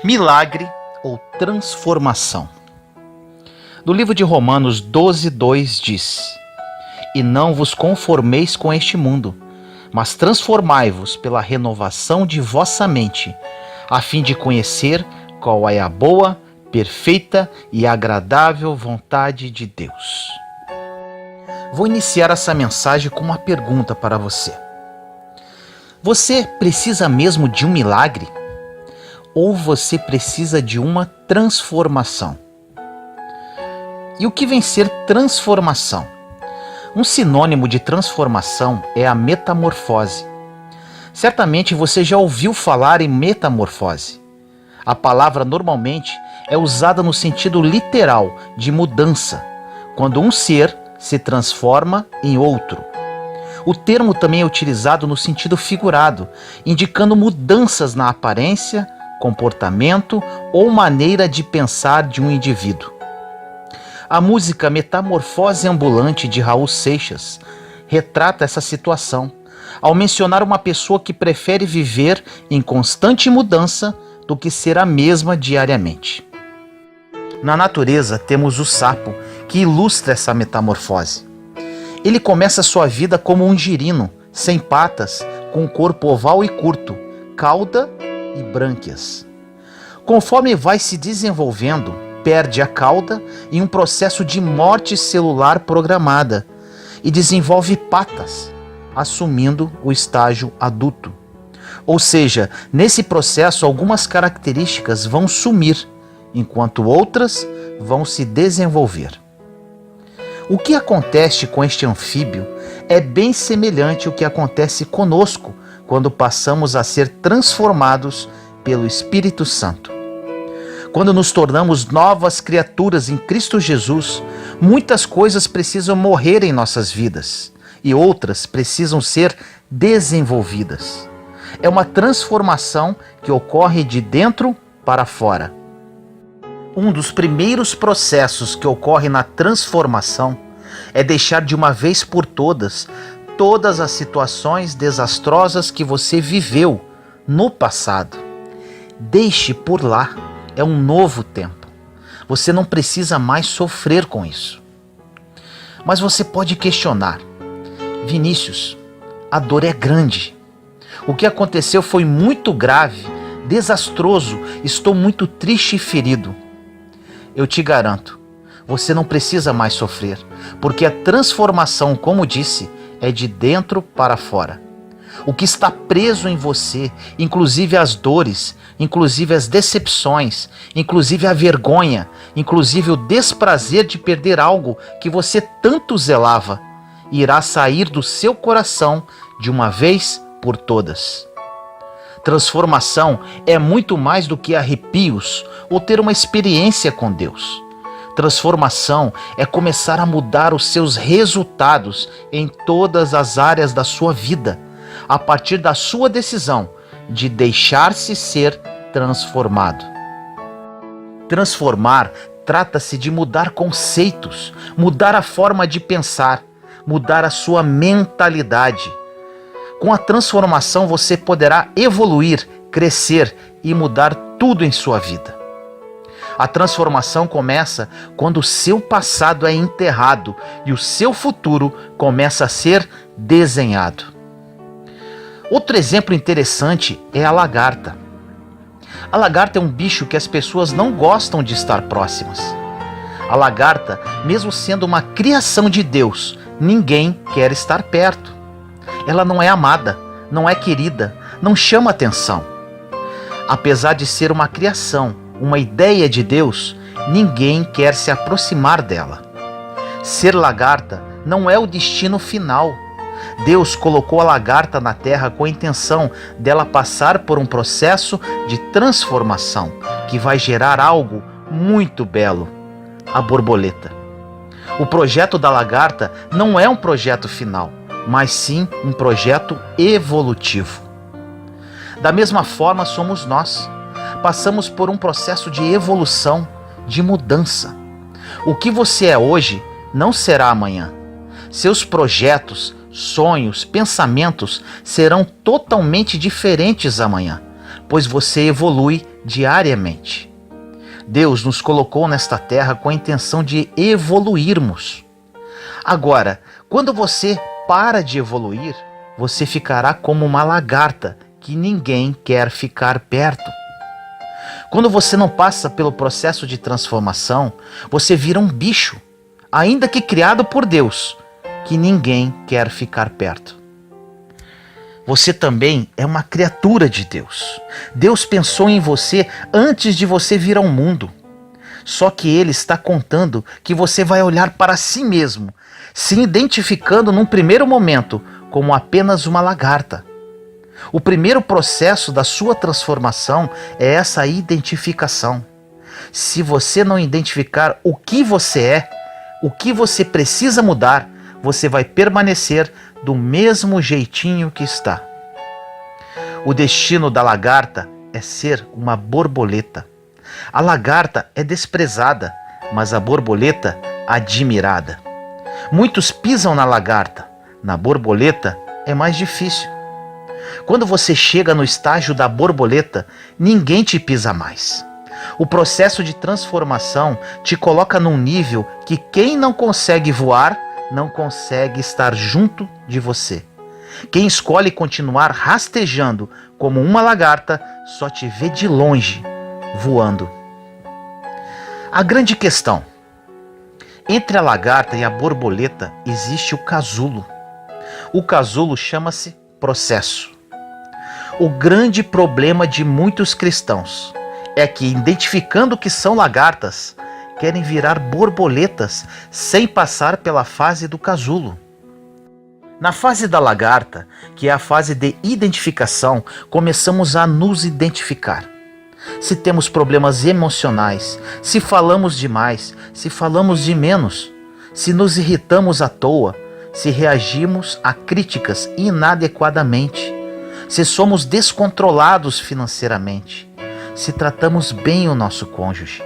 Milagre ou transformação. No livro de Romanos 12:2 diz: E não vos conformeis com este mundo, mas transformai-vos pela renovação de vossa mente, a fim de conhecer qual é a boa, perfeita e agradável vontade de Deus. Vou iniciar essa mensagem com uma pergunta para você. Você precisa mesmo de um milagre? Ou você precisa de uma transformação? E o que vem ser transformação? Um sinônimo de transformação é a metamorfose. Certamente você já ouviu falar em metamorfose. A palavra normalmente é usada no sentido literal de mudança, quando um ser se transforma em outro. O termo também é utilizado no sentido figurado, indicando mudanças na aparência, comportamento ou maneira de pensar de um indivíduo. A música Metamorfose Ambulante de Raul Seixas retrata essa situação, ao mencionar uma pessoa que prefere viver em constante mudança do que ser a mesma diariamente. Na natureza temos o sapo, que ilustra essa metamorfose. Ele começa sua vida como um girino, sem patas, com corpo oval e curto, cauda e brânquias. Conforme vai se desenvolvendo, perde a cauda em um processo de morte celular programada e desenvolve patas, assumindo o estágio adulto. Ou seja, nesse processo algumas características vão sumir, enquanto outras vão se desenvolver. O que acontece com este anfíbio é bem semelhante ao que acontece conosco quando passamos a ser transformados pelo Espírito Santo. Quando nos tornamos novas criaturas em Cristo Jesus, muitas coisas precisam morrer em nossas vidas e outras precisam ser desenvolvidas. É uma transformação que ocorre de dentro para fora. Um dos primeiros processos que ocorre na transformação é deixar de uma vez por todas as situações desastrosas que você viveu no passado. Deixe por lá, é um novo tempo. Você não precisa mais sofrer com isso. Mas você pode questionar: Vinícius, a dor é grande. O que aconteceu foi muito grave, desastroso, estou muito triste e ferido. Eu te garanto, você não precisa mais sofrer, porque a transformação, como disse, é de dentro para fora. O que está preso em você, inclusive as dores, inclusive as decepções, inclusive a vergonha, inclusive o desprazer de perder algo que você tanto zelava, irá sair do seu coração de uma vez por todas. Transformação é muito mais do que arrepios ou ter uma experiência com Deus. Transformação é começar a mudar os seus resultados em todas as áreas da sua vida, a partir da sua decisão de deixar-se ser transformado. Transformar trata-se de mudar conceitos, mudar a forma de pensar, mudar a sua mentalidade. Com a transformação você poderá evoluir, crescer e mudar tudo em sua vida. A transformação começa quando o seu passado é enterrado e o seu futuro começa a ser desenhado. Outro exemplo interessante é a lagarta. A lagarta é um bicho que as pessoas não gostam de estar próximas. A lagarta, mesmo sendo uma criação de Deus, ninguém quer estar perto. Ela não é amada, não é querida, não chama atenção. Apesar de ser uma criação, uma ideia de Deus, ninguém quer se aproximar dela. Ser lagarta não é o destino final. Deus colocou a lagarta na terra com a intenção dela passar por um processo de transformação que vai gerar algo muito belo: a borboleta. O projeto da lagarta não é um projeto final, mas sim um projeto evolutivo. Da mesma forma somos nós. Passamos por um processo de evolução, de mudança. O que você é hoje não será amanhã. Seus projetos, sonhos, pensamentos serão totalmente diferentes amanhã, pois você evolui diariamente. Deus nos colocou nesta terra com a intenção de evoluirmos. Agora, quando você para de evoluir, você ficará como uma lagarta que ninguém quer ficar perto. Quando você não passa pelo processo de transformação, você vira um bicho, ainda que criado por Deus, que ninguém quer ficar perto. Você também é uma criatura de Deus. Deus pensou em você antes de você vir ao mundo. Só que Ele está contando que você vai olhar para si mesmo, se identificando num primeiro momento como apenas uma lagarta. O primeiro processo da sua transformação é essa identificação. Se você não identificar o que você é, o que você precisa mudar, você vai permanecer do mesmo jeitinho que está. O destino da lagarta é ser uma borboleta. A lagarta é desprezada, mas a borboleta admirada. Muitos pisam na lagarta, na borboleta é mais difícil. Quando você chega no estágio da borboleta, ninguém te pisa mais. O processo de transformação te coloca num nível que quem não consegue voar, não consegue estar junto de você. Quem escolhe continuar rastejando como uma lagarta, só te vê de longe, voando. A grande questão: entre a lagarta e a borboleta existe o casulo. O casulo chama-se processo. O grande problema de muitos cristãos é que, identificando que são lagartas, querem virar borboletas sem passar pela fase do casulo. Na fase da lagarta, que é a fase de identificação, começamos a nos identificar. Se temos problemas emocionais, se falamos demais, se falamos de menos, se nos irritamos à toa, se reagimos a críticas inadequadamente, se somos descontrolados financeiramente, se tratamos bem o nosso cônjuge.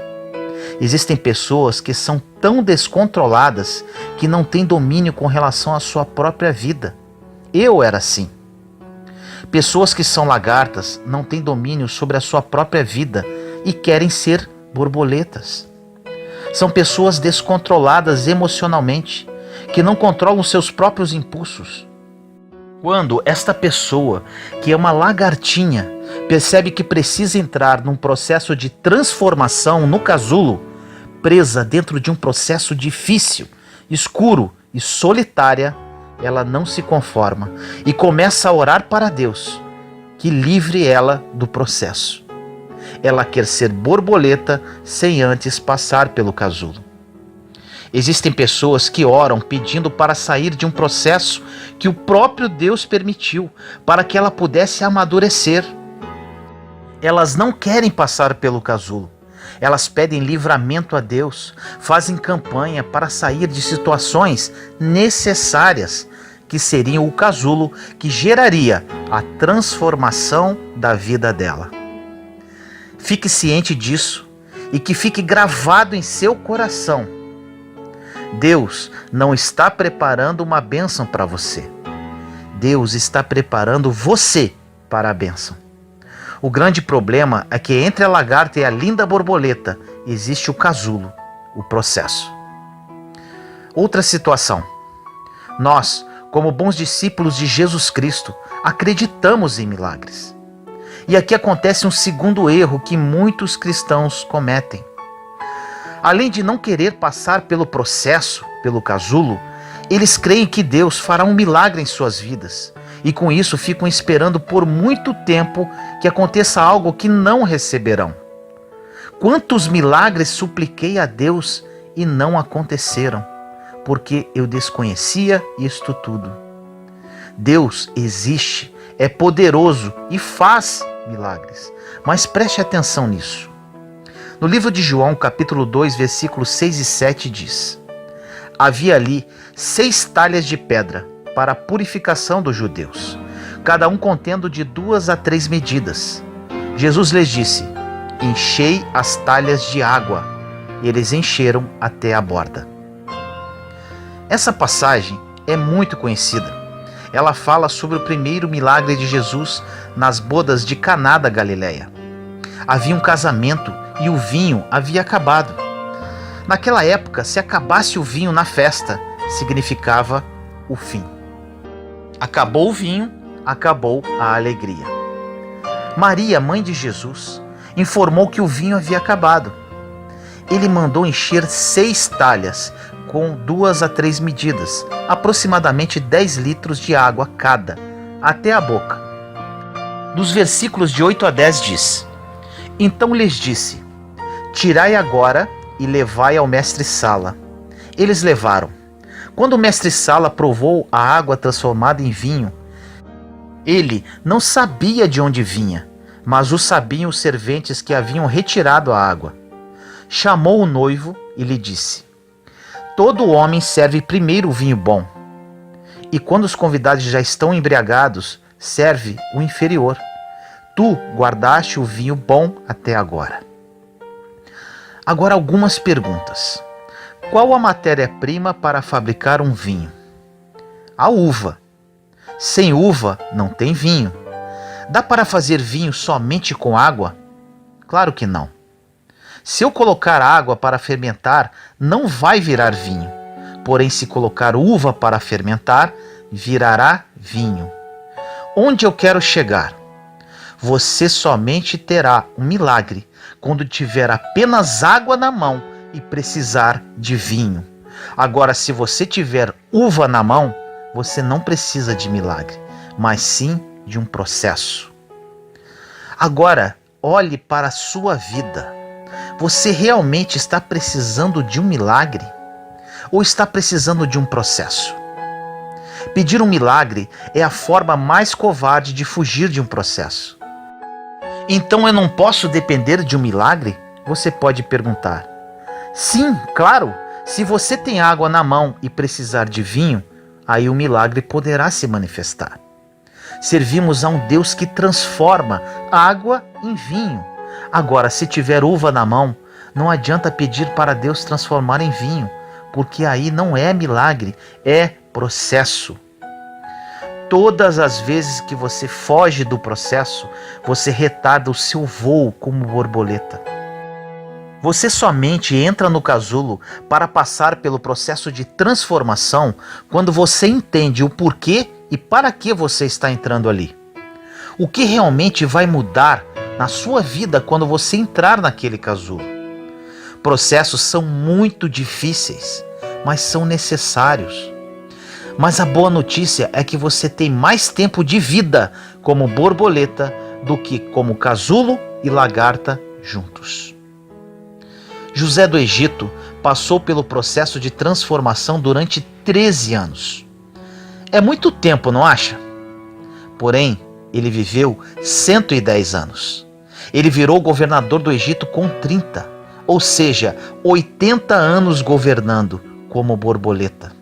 Existem pessoas que são tão descontroladas que não têm domínio com relação à sua própria vida. Eu era assim. Pessoas que são lagartas não têm domínio sobre a sua própria vida e querem ser borboletas. São pessoas descontroladas emocionalmente, que não controlam seus próprios impulsos. Quando esta pessoa, que é uma lagartinha, percebe que precisa entrar num processo de transformação no casulo, presa dentro de um processo difícil, escuro e solitária, ela não se conforma e começa a orar para Deus, que livre ela do processo. Ela quer ser borboleta sem antes passar pelo casulo. Existem pessoas que oram pedindo para sair de um processo que o próprio Deus permitiu para que ela pudesse amadurecer. Elas não querem passar pelo casulo. Elas pedem livramento a Deus, fazem campanha para sair de situações necessárias, que seriam o casulo que geraria a transformação da vida dela. Fique ciente disso e que fique gravado em seu coração. Deus não está preparando uma bênção para você. Deus está preparando você para a bênção. O grande problema é que entre a lagarta e a linda borboleta existe o casulo, o processo. Outra situação. Nós, como bons discípulos de Jesus Cristo, acreditamos em milagres. E aqui acontece um segundo erro que muitos cristãos cometem. Além de não querer passar pelo processo, pelo casulo, eles creem que Deus fará um milagre em suas vidas. E com isso ficam esperando por muito tempo que aconteça algo que não receberão. Quantos milagres supliquei a Deus e não aconteceram, porque eu desconhecia isto tudo. Deus existe, é poderoso e faz milagres, mas preste atenção nisso. No livro de João, capítulo 2, versículos 6 e 7 diz: havia ali 6 talhas de pedra para a purificação dos judeus, cada um contendo de 2 a 3 medidas. Jesus lhes disse: enchei as talhas de água. E eles encheram até a borda. Essa passagem é muito conhecida. ela fala sobre o primeiro milagre de Jesus nas bodas de Caná da Galileia. Havia um casamento e o vinho havia acabado. Naquela época, se acabasse o vinho na festa, significava o fim. Acabou o vinho, acabou a alegria. Maria, mãe de Jesus, informou que o vinho havia acabado. Ele mandou encher 6 talhas, com 2 a 3 medidas, aproximadamente 10 litros de água cada, até a boca. Nos versículos de 8 a 10 diz: Então lhes disse: Tirai agora e levai ao mestre-sala. Eles levaram. Quando o mestre-sala provou a água transformada em vinho, ele não sabia de onde vinha, mas o sabiam os serventes que haviam retirado a água. Chamou o noivo e lhe disse: Todo homem serve primeiro o vinho bom, e quando os convidados já estão embriagados, serve o inferior. Tu guardaste o vinho bom até agora. Agora algumas perguntas. Qual a matéria-prima para fabricar um vinho? A uva. Sem uva não tem vinho. Dá para fazer vinho somente com água? Claro que não. Se eu colocar água para fermentar, não vai virar vinho. Porém, se colocar uva para fermentar, virará vinho. Onde eu quero chegar? Você somente terá um milagre quando tiver apenas água na mão e precisar de vinho. Agora, se você tiver uva na mão, você não precisa de milagre, mas sim de um processo. Agora, olhe para a sua vida. Você realmente está precisando de um milagre? Ou está precisando de um processo? Pedir um milagre é a forma mais covarde de fugir de um processo. Então eu não posso depender de um milagre? Você pode perguntar. Sim, claro, se você tem água na mão e precisar de vinho, aí o milagre poderá se manifestar. Servimos a um Deus que transforma água em vinho. Agora, se tiver uva na mão, não adianta pedir para Deus transformar em vinho, porque aí não é milagre, é processo. Todas as vezes que você foge do processo, você retarda o seu voo como borboleta. Você somente entra no casulo para passar pelo processo de transformação quando você entende o porquê e para que você está entrando ali. O que realmente vai mudar na sua vida quando você entrar naquele casulo. Processos são muito difíceis, mas são necessários. Mas a boa notícia é que você tem mais tempo de vida como borboleta do que como casulo e lagarta juntos. José do Egito passou pelo processo de transformação durante 13 anos. É muito tempo, não acha? Porém, ele viveu 110 anos. Ele virou governador do Egito com 30, ou seja, 80 anos governando como borboleta.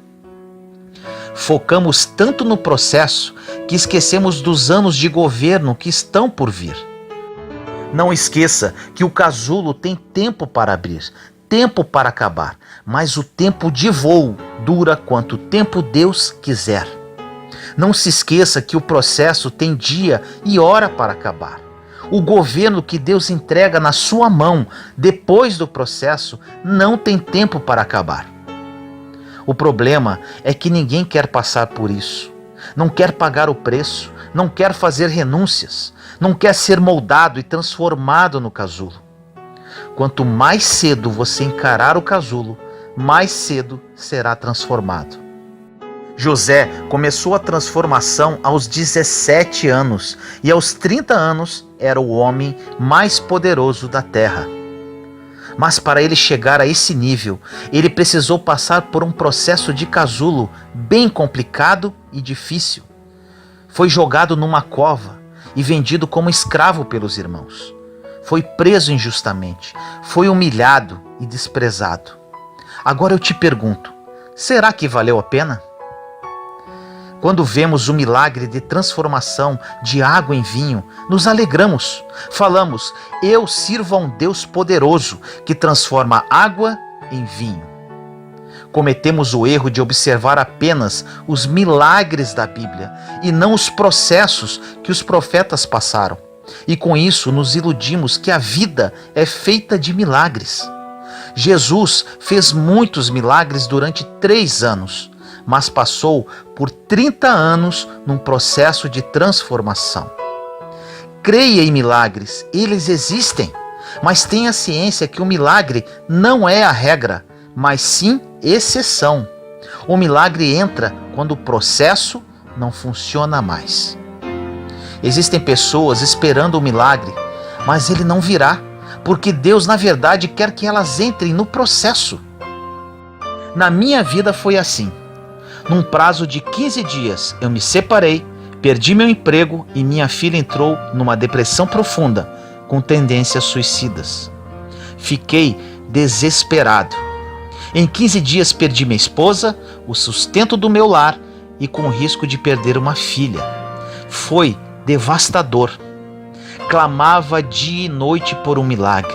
Focamos tanto no processo que esquecemos dos anos de governo que estão por vir. Não esqueça que o casulo tem tempo para abrir, tempo para acabar, mas o tempo de voo dura quanto tempo Deus quiser. Não se esqueça que o processo tem dia e hora para acabar. O governo que Deus entrega na sua mão depois do processo não tem tempo para acabar. O problema é que ninguém quer passar por isso. Não quer pagar o preço, não quer fazer renúncias, não quer ser moldado e transformado no casulo. Quanto mais cedo você encarar o casulo, mais cedo será transformado. José começou a transformação aos 17 anos e aos 30 anos era o homem mais poderoso da terra. Mas para ele chegar a esse nível, ele precisou passar por um processo de casulo bem complicado e difícil. Foi jogado numa cova e vendido como escravo pelos irmãos. Foi preso injustamente, foi humilhado e desprezado. Agora eu te pergunto, será que valeu a pena? Quando vemos o milagre de transformação de água em vinho, nos alegramos. Falamos, eu sirvo a um Deus poderoso que transforma água em vinho. Cometemos o erro de observar apenas os milagres da Bíblia e não os processos que os profetas passaram. E com isso nos iludimos que a vida é feita de milagres. Jesus fez muitos milagres durante 3 anos, mas passou por 30 anos num processo de transformação. Creia em milagres, eles existem, mas tenha ciência que o milagre não é a regra, mas sim exceção. O milagre entra quando o processo não funciona mais. Existem pessoas esperando o milagre, mas ele não virá, porque Deus, na verdade, quer que elas entrem no processo. Na minha vida foi assim. Num prazo de 15 dias, eu me separei, perdi meu emprego e minha filha entrou numa depressão profunda, com tendências suicidas. Fiquei desesperado. Em 15 dias perdi minha esposa, o sustento do meu lar e com o risco de perder uma filha. Foi devastador. Clamava dia e noite por um milagre.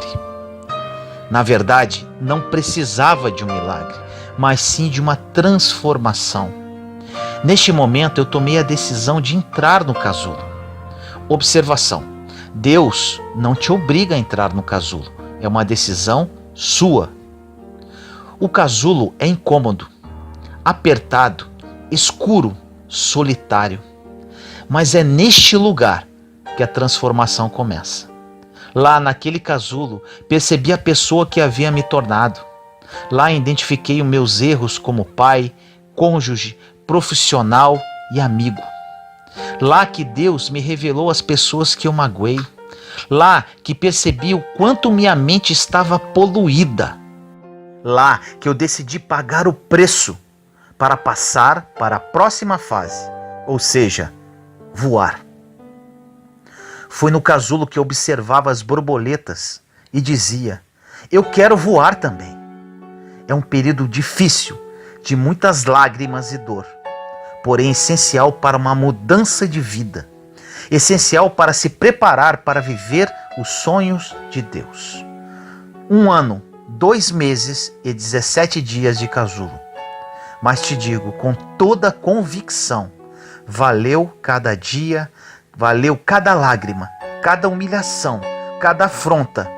Na verdade, não precisava de um milagre, mas sim de uma transformação. Neste momento, eu tomei a decisão de entrar no casulo. Observação: Deus não te obriga a entrar no casulo, é uma decisão sua. O casulo é incômodo, apertado, escuro, solitário. Mas é neste lugar que a transformação começa. Lá naquele casulo, percebi a pessoa que havia me tornado. Lá identifiquei os meus erros como pai, cônjuge, profissional e amigo. Lá que Deus me revelou as pessoas que eu magoei. Lá que percebi o quanto minha mente estava poluída. Lá que eu decidi pagar o preço para passar para a próxima fase, ou seja, voar. Foi no casulo que eu observava as borboletas e dizia: eu quero voar também. É um período difícil, de muitas lágrimas e dor, porém essencial para uma mudança de vida, essencial para se preparar para viver os sonhos de Deus. 1 ano, 2 meses e 17 dias de casulo. Mas te digo com toda convicção, valeu cada dia, valeu cada lágrima, cada humilhação, cada afronta.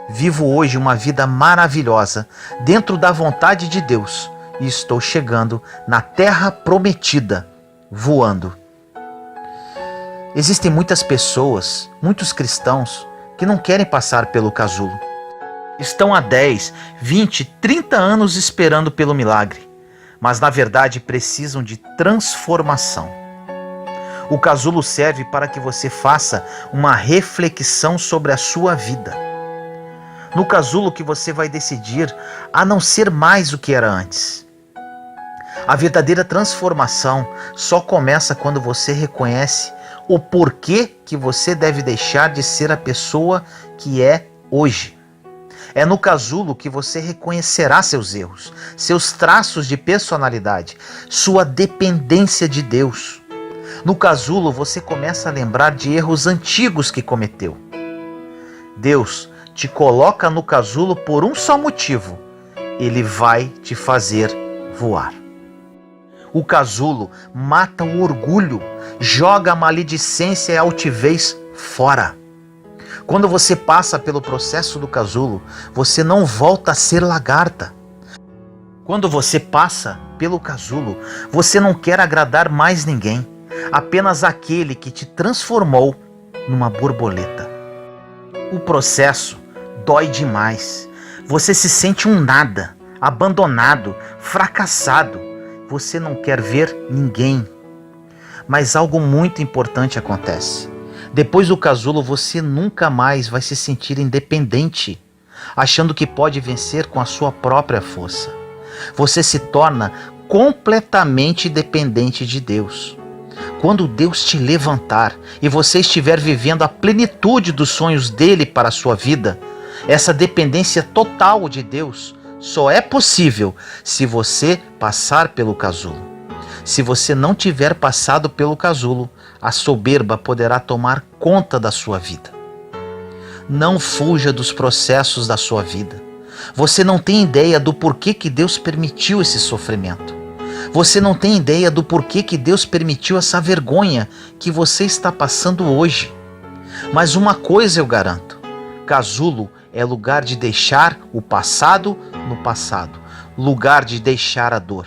Vivo hoje uma vida maravilhosa dentro da vontade de Deus e estou chegando na terra prometida, voando. Existem muitas pessoas, muitos cristãos, que não querem passar pelo casulo. Estão há 10, 20, 30 anos esperando pelo milagre, mas na verdade precisam de transformação. O casulo serve para que você faça uma reflexão sobre a sua vida. No casulo que você vai decidir a não ser mais o que era antes. A verdadeira transformação só começa quando você reconhece o porquê que você deve deixar de ser a pessoa que é hoje. É no casulo que você reconhecerá seus erros, seus traços de personalidade, sua dependência de Deus. No casulo você começa a lembrar de erros antigos que cometeu. Deus te coloca no casulo por um só motivo: Ele vai te fazer voar. O casulo mata o orgulho, joga a maledicência e a altivez fora. Quando você passa pelo processo do casulo, você não volta a ser lagarta. Quando você passa pelo casulo, você não quer agradar mais ninguém, apenas aquele que te transformou numa borboleta. O processo dói demais. Você se sente um nada, abandonado, fracassado. Você não quer ver ninguém. Mas algo muito importante acontece. Depois do casulo, você nunca mais vai se sentir independente, achando que pode vencer com a sua própria força. Você se torna completamente dependente de Deus. Quando Deus te levantar e você estiver vivendo a plenitude dos sonhos dele para a sua vida, essa dependência total de Deus só é possível se você passar pelo casulo. Se você não tiver passado pelo casulo, a soberba poderá tomar conta da sua vida. Não fuja dos processos da sua vida. Você não tem ideia do porquê que Deus permitiu esse sofrimento. Você não tem ideia do porquê que Deus permitiu essa vergonha que você está passando hoje. Mas uma coisa eu garanto: casulo é lugar de deixar o passado no passado, lugar de deixar a dor.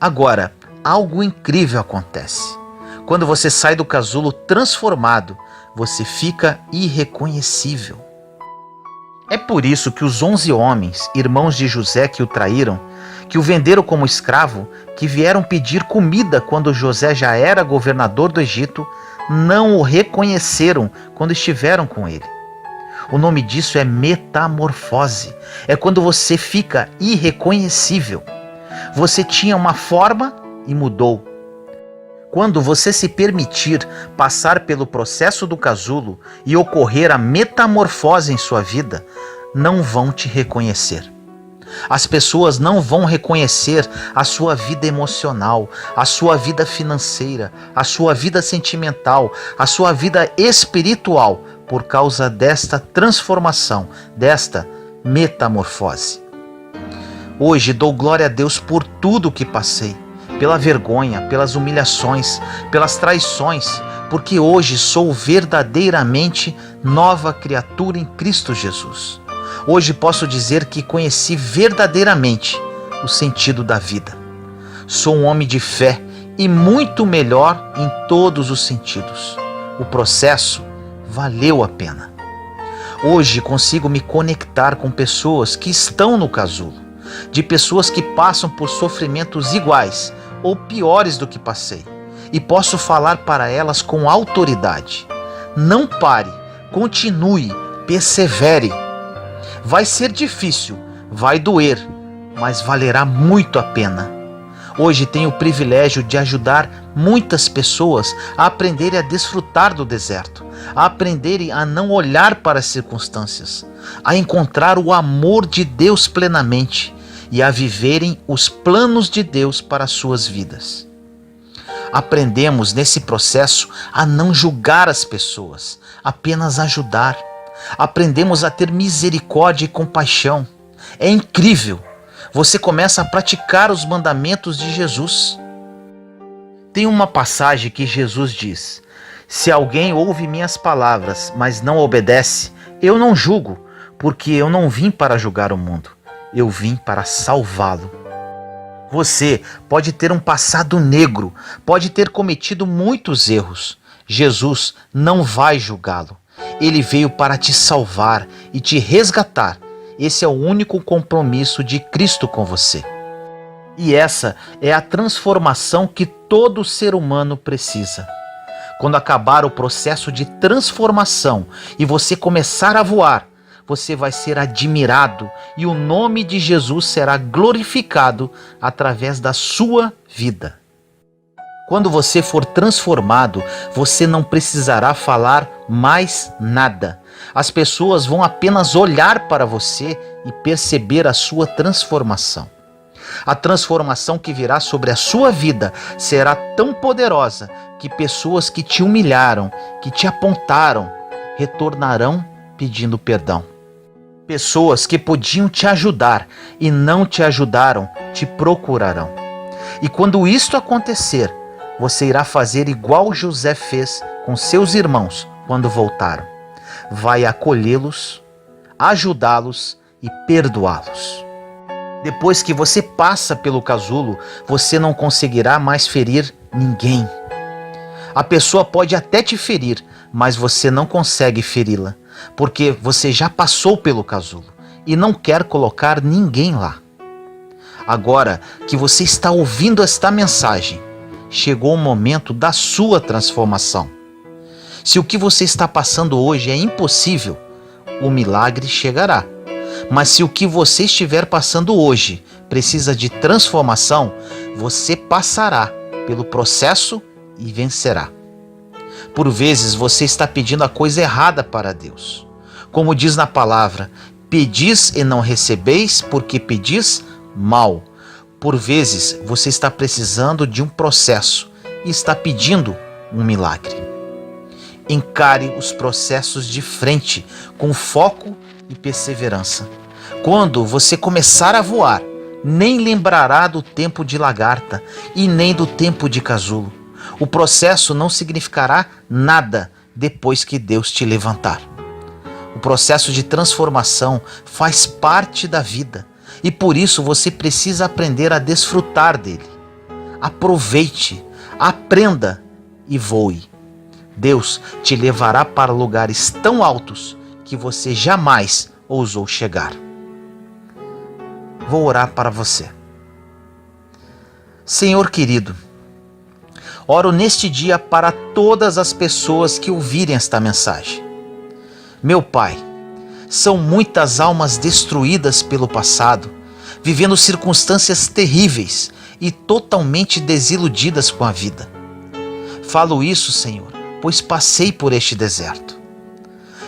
Agora, algo incrível acontece. Quando você sai do casulo transformado, você fica irreconhecível. É por isso que os 11 homens, irmãos de José que o traíram, que o venderam como escravo, que vieram pedir comida quando José já era governador do Egito, não o reconheceram quando estiveram com ele. O nome disso é metamorfose. É quando você fica irreconhecível. Você tinha uma forma e mudou. Quando você se permitir passar pelo processo do casulo e ocorrer a metamorfose em sua vida, não vão te reconhecer. As pessoas não vão reconhecer a sua vida emocional, a sua vida financeira, a sua vida sentimental, a sua vida espiritual por causa desta transformação, desta metamorfose. Hoje dou glória a Deus por tudo que passei, pela vergonha, pelas humilhações, pelas traições, porque hoje sou verdadeiramente nova criatura em Cristo Jesus. Hoje posso dizer que conheci verdadeiramente o sentido da vida. Sou um homem de fé e muito melhor em todos os sentidos. O processo valeu a pena. Hoje consigo me conectar com pessoas que estão no casulo, de pessoas que passam por sofrimentos iguais ou piores do que passei, e posso falar para elas com autoridade: não pare, continue, persevere. Vai ser difícil, vai doer, mas valerá muito a pena. Hoje tenho o privilégio de ajudar muitas pessoas a aprenderem a desfrutar do deserto, a aprenderem a não olhar para as circunstâncias, a encontrar o amor de Deus plenamente e a viverem os planos de Deus para as suas vidas. Aprendemos nesse processo a não julgar as pessoas, apenas ajudar. Aprendemos a ter misericórdia e compaixão. É incrível. Você começa a praticar os mandamentos de Jesus. Tem uma passagem que Jesus diz: se alguém ouve minhas palavras, mas não obedece, eu não julgo, porque eu não vim para julgar o mundo, eu vim para salvá-lo. Você pode ter um passado negro, pode ter cometido muitos erros. Jesus não vai julgá-lo. Ele veio para te salvar e te resgatar. Esse é o único compromisso de Cristo com você. E essa é a transformação que todo ser humano precisa. Quando acabar o processo de transformação e você começar a voar, você vai ser admirado e o nome de Jesus será glorificado através da sua vida. Quando você for transformado, você não precisará falar mais nada. As pessoas vão apenas olhar para você e perceber a sua transformação. A transformação que virá sobre a sua vida será tão poderosa que pessoas que te humilharam, que te apontaram, retornarão pedindo perdão. Pessoas que podiam te ajudar e não te ajudaram, te procurarão. E quando isto acontecer, você irá fazer igual José fez com seus irmãos quando voltaram. Vai acolhê-los, ajudá-los e perdoá-los. Depois que você passa pelo casulo, você não conseguirá mais ferir ninguém. A pessoa pode até te ferir, mas você não consegue feri-la, porque você já passou pelo casulo e não quer colocar ninguém lá. Agora que você está ouvindo esta mensagem, chegou o momento da sua transformação. Se o que você está passando hoje é impossível, o milagre chegará. Mas se o que você estiver passando hoje precisa de transformação, você passará pelo processo e vencerá. Por vezes você está pedindo a coisa errada para Deus. Como diz na palavra, pedis e não recebeis porque pedis mal. Por vezes você está precisando de um processo e está pedindo um milagre. Encare os processos de frente, com foco e perseverança. Quando você começar a voar, nem lembrará do tempo de lagarta e nem do tempo de casulo. O processo não significará nada depois que Deus te levantar. O processo de transformação faz parte da vida e por isso você precisa aprender a desfrutar dele. Aproveite, aprenda e voe. Deus te levará para lugares tão altos que você jamais ousou chegar. Vou orar para você. Senhor querido, oro neste dia para todas as pessoas que ouvirem esta mensagem. Meu Pai, são muitas almas destruídas pelo passado, vivendo circunstâncias terríveis e totalmente desiludidas com a vida. Falo isso, Senhor, pois passei por este deserto.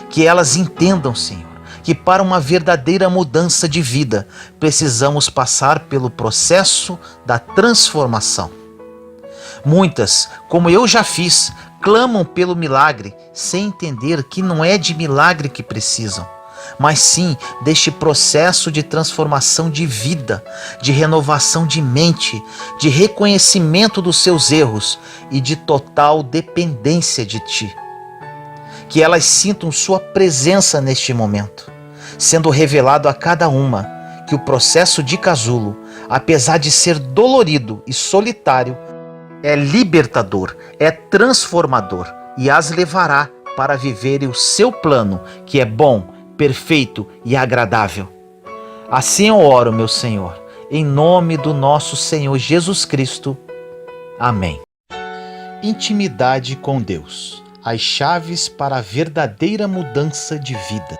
Que elas entendam, Senhor, que para uma verdadeira mudança de vida, precisamos passar pelo processo da transformação. Muitas, como eu já fiz, clamam pelo milagre, sem entender que não é de milagre que precisam, mas sim deste processo de transformação de vida, de renovação de mente, de reconhecimento dos seus erros e de total dependência de Ti. Que elas sintam Sua presença neste momento, sendo revelado a cada uma que o processo de casulo, apesar de ser dolorido e solitário, é libertador, é transformador e as levará para viverem o seu plano, que é bom, perfeito e agradável. Assim eu oro, meu Senhor, em nome do nosso Senhor Jesus Cristo. Amém. Intimidade com Deus. As chaves para a verdadeira mudança de vida.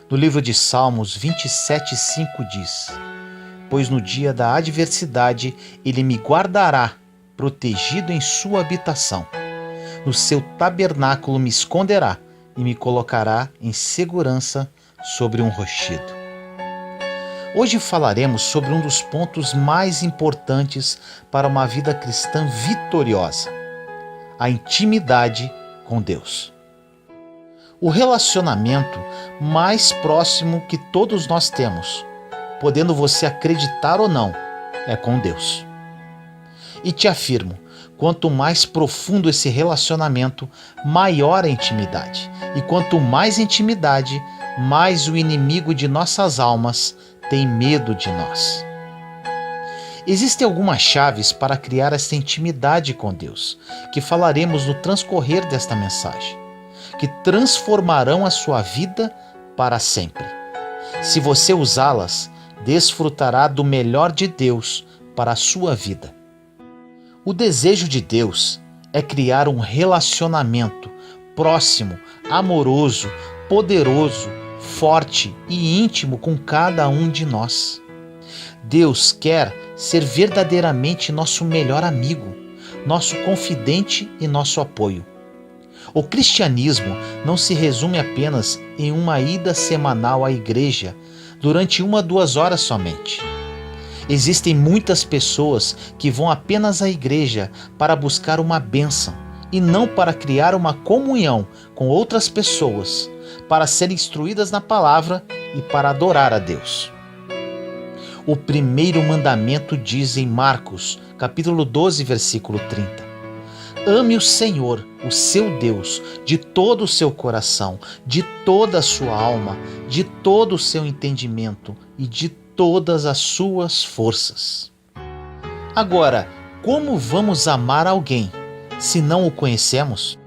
No livro de Salmos 27:5 diz: Pois no dia da adversidade ele me guardará, protegido em sua habitação. No seu tabernáculo me esconderá e me colocará em segurança sobre um rochedo. Hoje falaremos sobre um dos pontos mais importantes para uma vida cristã vitoriosa: a intimidade com Deus. O relacionamento mais próximo que todos nós temos, podendo você acreditar ou não, é com Deus. E te afirmo, quanto mais profundo esse relacionamento, maior a intimidade. E quanto mais intimidade, mais o inimigo de nossas almas tem medo de nós. Existem algumas chaves para criar essa intimidade com Deus, que falaremos no transcorrer desta mensagem, que transformarão a sua vida para sempre. Se você usá-las, desfrutará do melhor de Deus para a sua vida. O desejo de Deus é criar um relacionamento próximo, amoroso, poderoso, forte e íntimo com cada um de nós. Deus quer ser verdadeiramente nosso melhor amigo, nosso confidente e nosso apoio. O cristianismo não se resume apenas em uma ida semanal à igreja durante 1 a 2 horas somente. Existem muitas pessoas que vão apenas à igreja para buscar uma bênção e não para criar uma comunhão com outras pessoas, para serem instruídas na palavra e para adorar a Deus. O primeiro mandamento diz em Marcos, capítulo 12, versículo 30. Ame o Senhor, o seu Deus, de todo o seu coração, de toda a sua alma, de todo o seu entendimento e de todas as suas forças. Agora, como vamos amar alguém se não o conhecemos?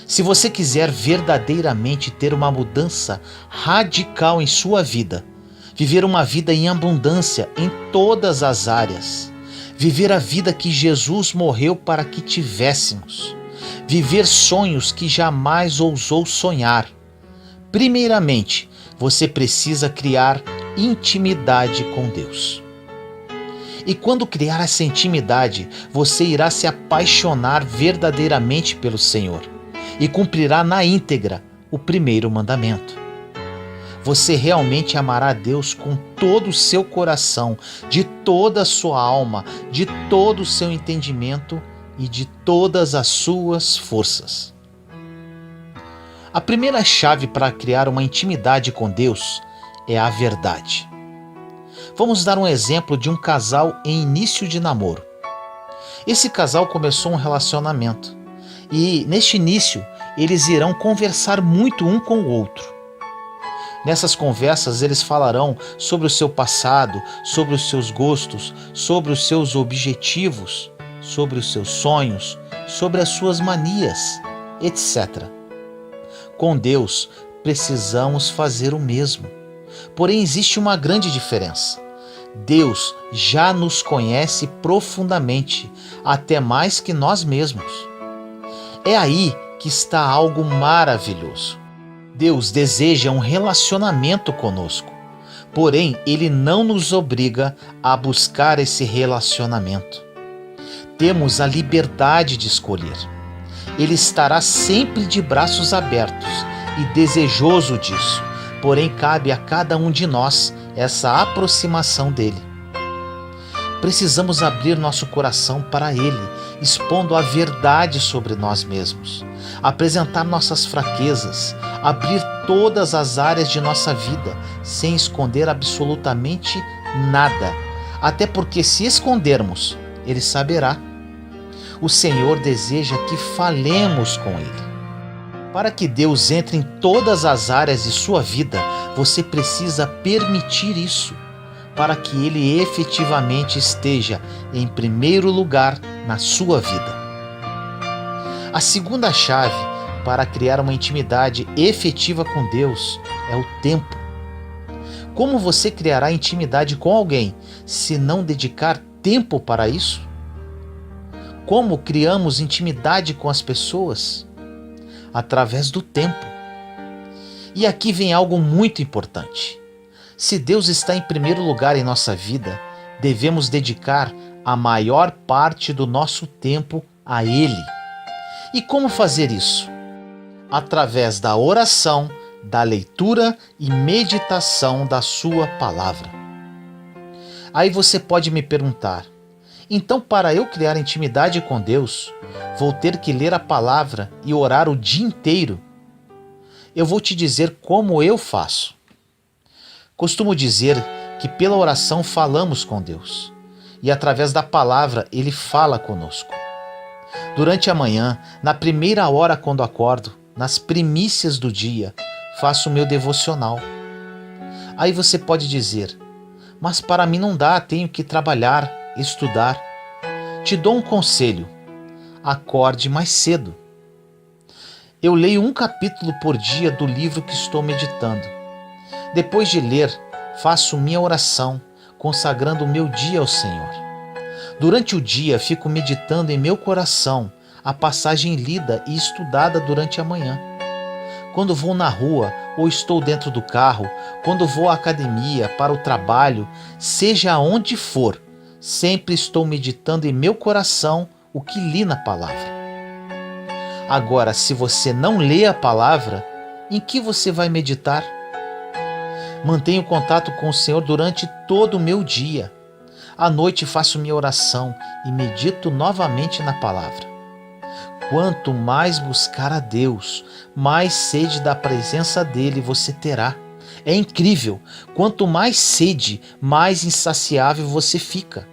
Se você quiser verdadeiramente ter uma mudança radical em sua vida, viver uma vida em abundância em todas as áreas, viver a vida que Jesus morreu para que tivéssemos, viver sonhos que jamais ousou sonhar, primeiramente, você precisa criar intimidade com Deus. E quando criar essa intimidade, você irá se apaixonar verdadeiramente pelo Senhor e cumprirá na íntegra o primeiro mandamento. Você realmente amará a Deus com todo o seu coração, de toda a sua alma, de todo o seu entendimento e de todas as suas forças. A primeira chave para criar uma intimidade com Deus é a verdade. Vamos dar um exemplo de um casal em início de namoro. Esse casal começou um relacionamento e, neste início, eles irão conversar muito um com o outro. Nessas conversas, eles falarão sobre o seu passado, sobre os seus gostos, sobre os seus objetivos, sobre os seus sonhos, sobre as suas manias, etc. Com Deus, precisamos fazer o mesmo. Porém, existe uma grande diferença. Deus já nos conhece profundamente, até mais que nós mesmos. É aí que está algo maravilhoso. Deus deseja um relacionamento conosco, porém Ele não nos obriga a buscar esse relacionamento. Temos a liberdade de escolher. Ele estará sempre de braços abertos e desejoso disso, porém cabe a cada um de nós essa aproximação dele. Precisamos abrir nosso coração para Ele, expondo a verdade sobre nós mesmos, apresentar nossas fraquezas, abrir todas as áreas de nossa vida, sem esconder absolutamente nada. Até porque, se escondermos, Ele saberá. O Senhor deseja que falemos com Ele. Para que Deus entre em todas as áreas de sua vida, você precisa permitir isso, para que Ele efetivamente esteja em primeiro lugar na sua vida. A segunda chave para criar uma intimidade efetiva com Deus é o tempo. Como você criará intimidade com alguém se não dedicar tempo para isso? Como criamos intimidade com as pessoas? Através do tempo. E aqui vem algo muito importante. Se Deus está em primeiro lugar em nossa vida, devemos dedicar a maior parte do nosso tempo a Ele. E como fazer isso? Através da oração, da leitura e meditação da sua palavra. Aí você pode me perguntar, então para eu criar intimidade com Deus, vou ter que ler a palavra e orar o dia inteiro? Eu vou te dizer como eu faço. Costumo dizer que pela oração falamos com Deus e através da palavra Ele fala conosco. Durante a manhã, na primeira hora quando acordo, nas primícias do dia, faço o meu devocional. Aí você pode dizer, mas para mim não dá, tenho que trabalhar, estudar. Te dou um conselho, acorde mais cedo. Eu leio um capítulo por dia do livro que estou meditando. Depois de ler, faço minha oração, consagrando o meu dia ao Senhor. Durante o dia, fico meditando em meu coração a passagem lida e estudada durante a manhã. Quando vou na rua ou estou dentro do carro, quando vou à academia, para o trabalho, seja aonde for, sempre estou meditando em meu coração o que li na palavra. Agora, se você não lê a palavra, em que você vai meditar? Mantenho contato com o Senhor durante todo o meu dia. À noite faço minha oração e medito novamente na palavra. Quanto mais buscar a Deus, mais sede da presença dele você terá. É incrível, quanto mais sede, mais insaciável você fica.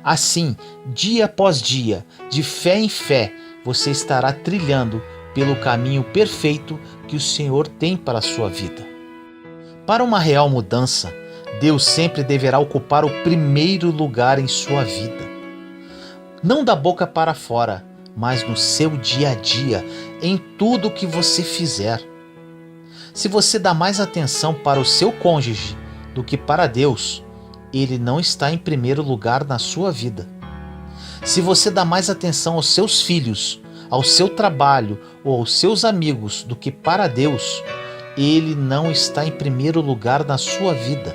Assim, dia após dia, de fé em fé, você estará trilhando pelo caminho perfeito que o Senhor tem para a sua vida. Para uma real mudança, Deus sempre deverá ocupar o primeiro lugar em sua vida. Não da boca para fora, mas no seu dia a dia, em tudo que você fizer. Se você dá mais atenção para o seu cônjuge do que para Deus, ele não está em primeiro lugar na sua vida. Se você dá mais atenção aos seus filhos, ao seu trabalho ou aos seus amigos do que para Deus, ele não está em primeiro lugar na sua vida.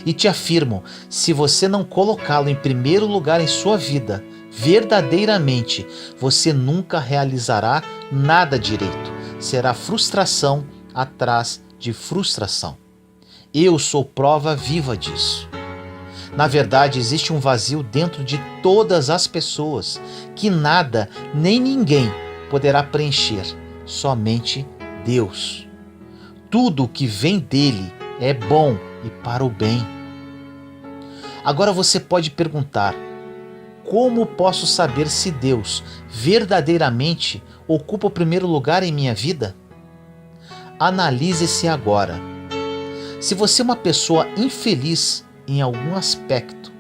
E te afirmo, se você não colocá-lo em primeiro lugar em sua vida, verdadeiramente, você nunca realizará nada direito. Será frustração atrás de frustração. Eu sou prova viva disso. Na verdade, existe um vazio dentro de todas as pessoas que nada nem ninguém poderá preencher, somente Deus. Tudo o que vem dele é bom e para o bem. Agora você pode perguntar: como posso saber se Deus verdadeiramente ocupa o primeiro lugar em minha vida? Analise-se agora. Se você é uma pessoa infeliz em algum aspecto,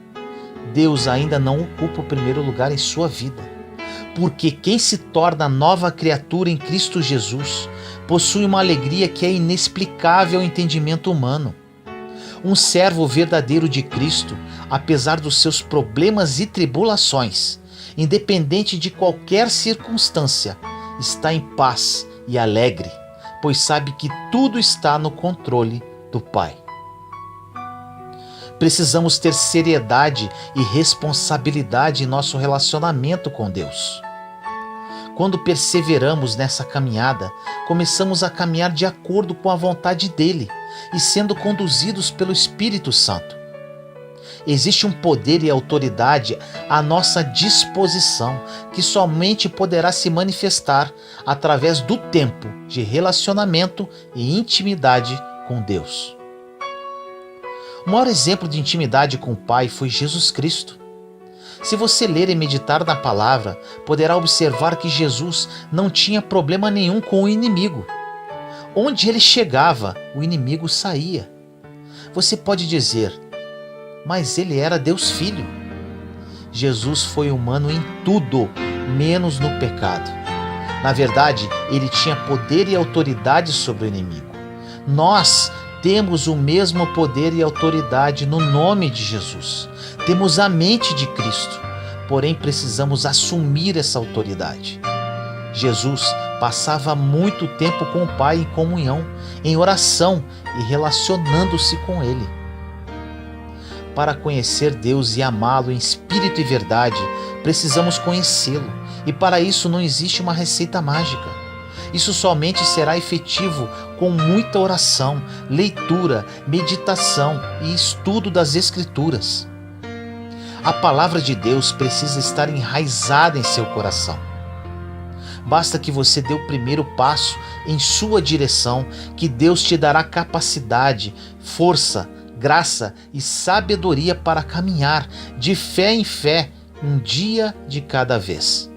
Deus ainda não ocupa o primeiro lugar em sua vida. Porque quem se torna nova criatura em Cristo Jesus possui uma alegria que é inexplicável ao entendimento humano. Um servo verdadeiro de Cristo, apesar dos seus problemas e tribulações, independente de qualquer circunstância, está em paz e alegre, pois sabe que tudo está no controle do Pai. Precisamos ter seriedade e responsabilidade em nosso relacionamento com Deus. Quando perseveramos nessa caminhada, começamos a caminhar de acordo com a vontade dele e sendo conduzidos pelo Espírito Santo. Existe um poder e autoridade à nossa disposição que somente poderá se manifestar através do tempo de relacionamento e intimidade com Deus. O maior exemplo de intimidade com o Pai foi Jesus Cristo. Se você ler e meditar na palavra, poderá observar que Jesus não tinha problema nenhum com o inimigo. Onde ele chegava, o inimigo saía. Você pode dizer: mas ele era Deus Filho. Jesus foi humano em tudo, menos no pecado. Na verdade, ele tinha poder e autoridade sobre o inimigo. Nós temos o mesmo poder e autoridade no nome de Jesus. Temos a mente de Cristo, porém precisamos assumir essa autoridade. Jesus passava muito tempo com o Pai em comunhão, em oração e relacionando-se com Ele. Para conhecer Deus e amá-lo em espírito e verdade, precisamos conhecê-lo, e para isso não existe uma receita mágica. Isso somente será efetivo com muita oração, leitura, meditação e estudo das Escrituras. A palavra de Deus precisa estar enraizada em seu coração. Basta que você dê o primeiro passo em sua direção, que Deus te dará capacidade, força, graça e sabedoria para caminhar de fé em fé, um dia de cada vez.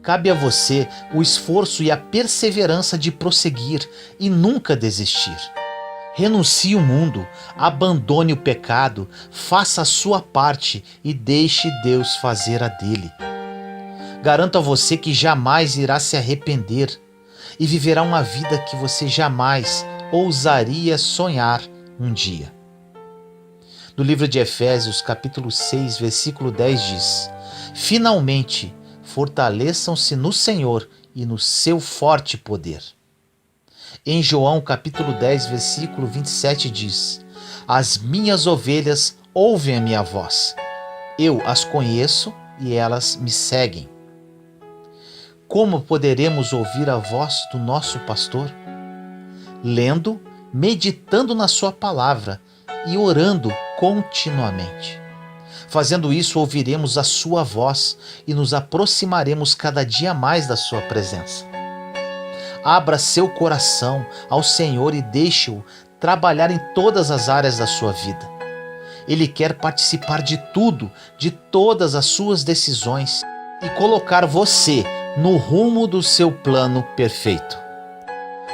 Cabe a você o esforço e a perseverança de prosseguir e nunca desistir. Renuncie o mundo, abandone o pecado, faça a sua parte e deixe Deus fazer a dele. Garanto a você que jamais irá se arrepender e viverá uma vida que você jamais ousaria sonhar um dia. No livro de Efésios, capítulo 6, versículo 10 diz: finalmente, fortaleçam-se no Senhor e no seu forte poder. Em João capítulo 10, versículo 27 diz: as minhas ovelhas ouvem a minha voz. Eu as conheço e elas me seguem. Como poderemos ouvir a voz do nosso pastor? Lendo, meditando na sua palavra e orando continuamente. Fazendo isso, ouviremos a sua voz e nos aproximaremos cada dia mais da sua presença. Abra seu coração ao Senhor e deixe-o trabalhar em todas as áreas da sua vida. Ele quer participar de tudo, de todas as suas decisões e colocar você no rumo do seu plano perfeito.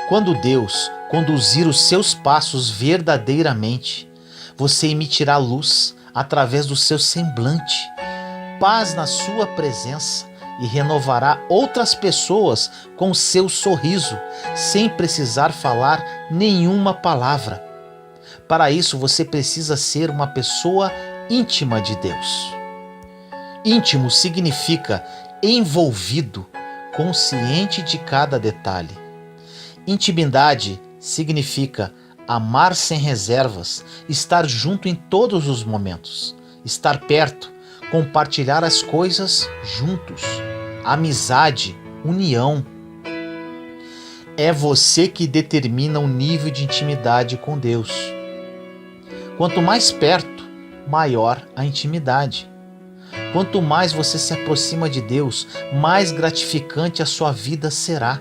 Quando Deus conduzir os seus passos verdadeiramente, você emitirá luz através do seu semblante, paz na sua presença e renovará outras pessoas com seu sorriso, sem precisar falar nenhuma palavra. Para isso, você precisa ser uma pessoa íntima de Deus. Íntimo significa envolvido, consciente de cada detalhe. Intimidade significa amar sem reservas, estar junto em todos os momentos, estar perto, compartilhar as coisas juntos, amizade, união. É você que determina o nível de intimidade com Deus. Quanto mais perto, maior a intimidade. Quanto mais você se aproxima de Deus, mais gratificante a sua vida será.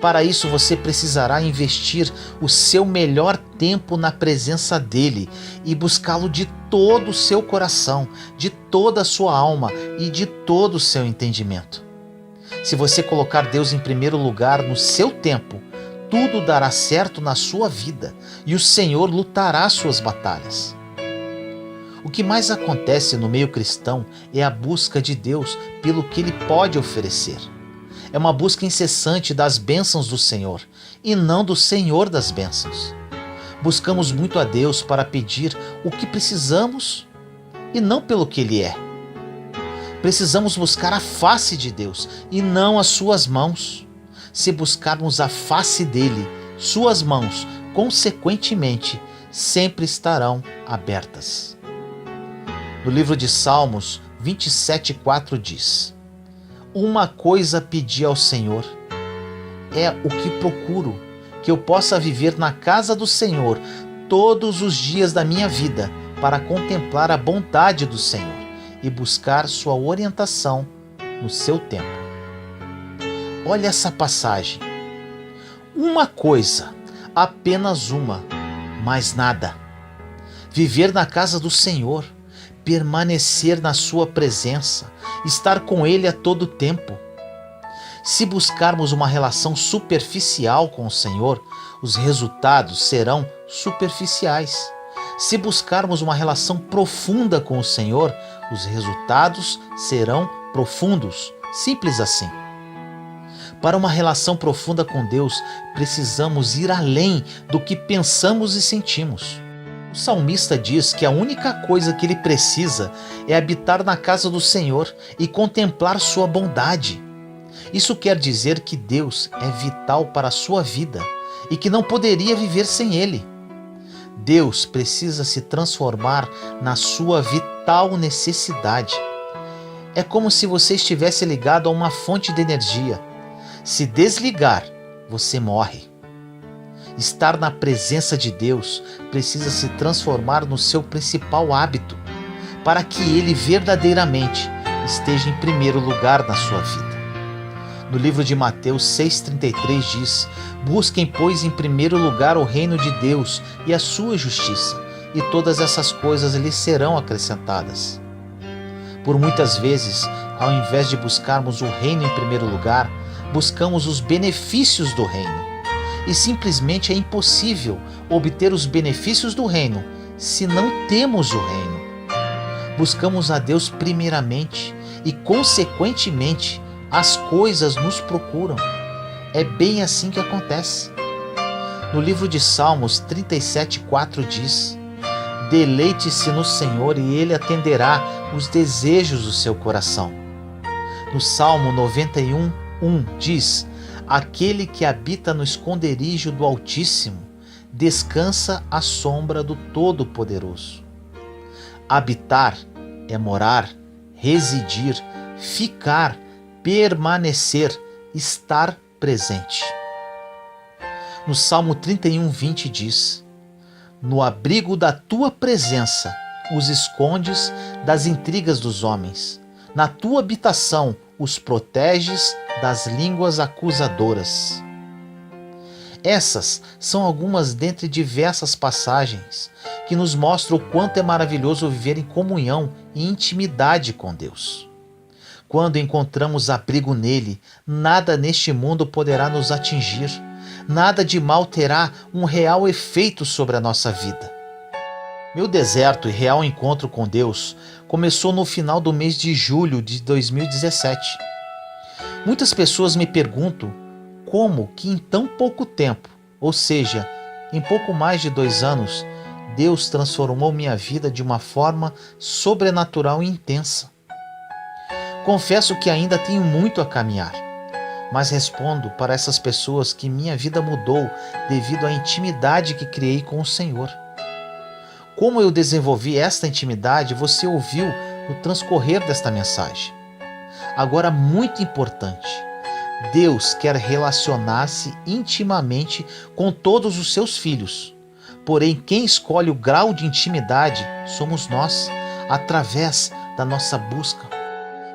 Para isso você precisará investir o seu melhor tempo na presença dele e buscá-lo de todo o seu coração, de toda a sua alma e de todo o seu entendimento. Se você colocar Deus em primeiro lugar no seu tempo, tudo dará certo na sua vida e o Senhor lutará suas batalhas. O que mais acontece no meio cristão é a busca de Deus pelo que Ele pode oferecer. É uma busca incessante das bênçãos do Senhor e não do Senhor das bênçãos. Buscamos muito a Deus para pedir o que precisamos e não pelo que Ele é. Precisamos buscar a face de Deus e não as suas mãos. Se buscarmos a face dele, suas mãos, consequentemente, sempre estarão abertas. No livro de Salmos 27:4 diz: Uma coisa pedi ao Senhor, é o que procuro, que eu possa viver na casa do Senhor todos os dias da minha vida, para contemplar a bondade do Senhor e buscar sua orientação no seu tempo. Olha essa passagem. Uma coisa, apenas uma, mais nada. Viver na casa do Senhor, permanecer na sua presença, estar com Ele a todo tempo. Se buscarmos uma relação superficial com o Senhor, os resultados serão superficiais. Se buscarmos uma relação profunda com o Senhor, os resultados serão profundos. Simples assim. Para uma relação profunda com Deus, precisamos ir além do que pensamos e sentimos. O salmista diz que a única coisa que ele precisa é habitar na casa do Senhor e contemplar sua bondade. Isso quer dizer que Deus é vital para a sua vida e que não poderia viver sem Ele. Deus precisa se transformar na sua vital necessidade. É como se você estivesse ligado a uma fonte de energia. Se desligar, você morre. Estar na presença de Deus precisa se transformar no seu principal hábito, para que Ele verdadeiramente esteja em primeiro lugar na sua vida. No livro de Mateus 6,33 diz: Busquem, pois, em primeiro lugar o reino de Deus e a sua justiça, e todas essas coisas lhes serão acrescentadas. Por muitas vezes, ao invés de buscarmos o reino em primeiro lugar, buscamos os benefícios do reino. E simplesmente é impossível obter os benefícios do reino se não temos o reino. Buscamos a Deus primeiramente e, consequentemente, as coisas nos procuram. É bem assim que acontece. No livro de Salmos 37:4 diz: Deleite-se no Senhor e Ele atenderá os desejos do seu coração. No Salmo 91:1 diz: Aquele que habita no esconderijo do Altíssimo descansa à sombra do Todo-Poderoso. Habitar é morar, residir, ficar, permanecer, estar presente. No Salmo 31:20 diz: No abrigo da tua presença os escondes das intrigas dos homens. Na tua habitação os proteges das línguas acusadoras. Essas são algumas dentre diversas passagens que nos mostram o quanto é maravilhoso viver em comunhão e intimidade com Deus. Quando encontramos abrigo nele, nada neste mundo poderá nos atingir, nada de mal terá um real efeito sobre a nossa vida. Meu deserto e real encontro com Deus começou no final do mês de julho de 2017. Muitas pessoas me perguntam como que em tão pouco tempo, ou seja, em pouco mais de 2 anos, Deus transformou minha vida de uma forma sobrenatural e intensa. Confesso que ainda tenho muito a caminhar, mas respondo para essas pessoas que minha vida mudou devido à intimidade que criei com o Senhor. Como eu desenvolvi esta intimidade, você ouviu no transcorrer desta mensagem. Agora, muito importante, Deus quer relacionar-se intimamente com todos os seus filhos. Porém, quem escolhe o grau de intimidade somos nós, através da nossa busca,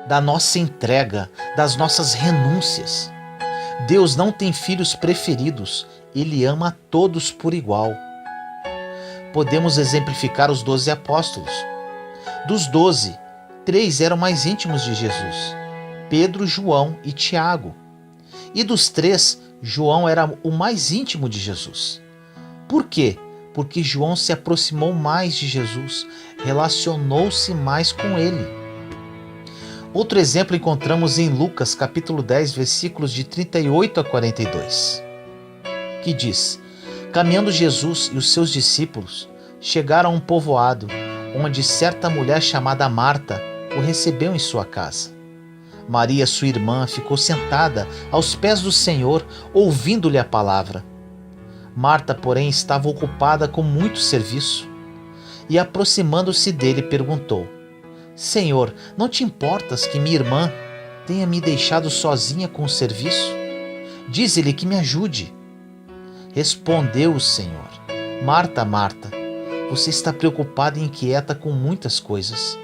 da nossa entrega, das nossas renúncias. Deus não tem filhos preferidos, Ele ama a todos por igual. Podemos exemplificar os 12 apóstolos. Dos 12, 3 eram mais íntimos de Jesus: Pedro, João e Tiago. E dos 3, João era o mais íntimo de Jesus. Por quê? Porque João se aproximou mais de Jesus, relacionou-se mais com ele. Outro exemplo encontramos em Lucas capítulo 10, versículos de 38 a 42, que diz: Caminhando Jesus e os seus discípulos chegaram a um povoado, onde certa mulher chamada Marta o recebeu em sua casa. Maria, sua irmã, ficou sentada aos pés do Senhor, ouvindo-lhe a palavra. Marta, porém, estava ocupada com muito serviço. E, aproximando-se dele, perguntou: Senhor, não te importas que minha irmã tenha me deixado sozinha com o serviço? Dize-lhe que me ajude. Respondeu o Senhor: Marta, Marta, você está preocupada e inquieta com muitas coisas.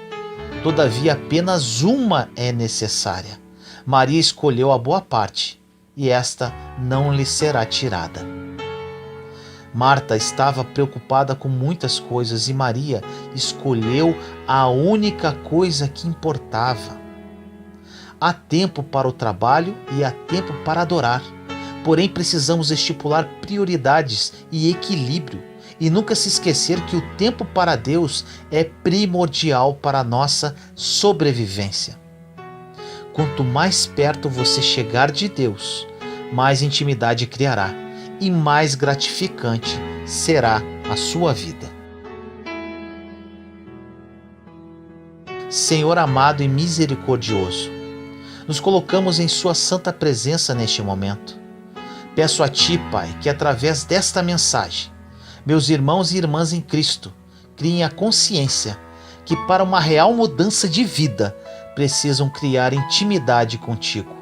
Todavia, apenas uma é necessária. Maria escolheu a boa parte, e esta não lhe será tirada. Marta estava preocupada com muitas coisas e Maria escolheu a única coisa que importava. Há tempo para o trabalho e há tempo para adorar. Porém, precisamos estipular prioridades e equilíbrio e nunca se esquecer que o tempo para Deus é primordial para a nossa sobrevivência. Quanto mais perto você chegar de Deus, mais intimidade criará e mais gratificante será a sua vida. Senhor amado e misericordioso, nos colocamos em Sua santa presença neste momento. Peço a Ti, Pai, que através desta mensagem, meus irmãos e irmãs em Cristo criem a consciência que para uma real mudança de vida precisam criar intimidade contigo.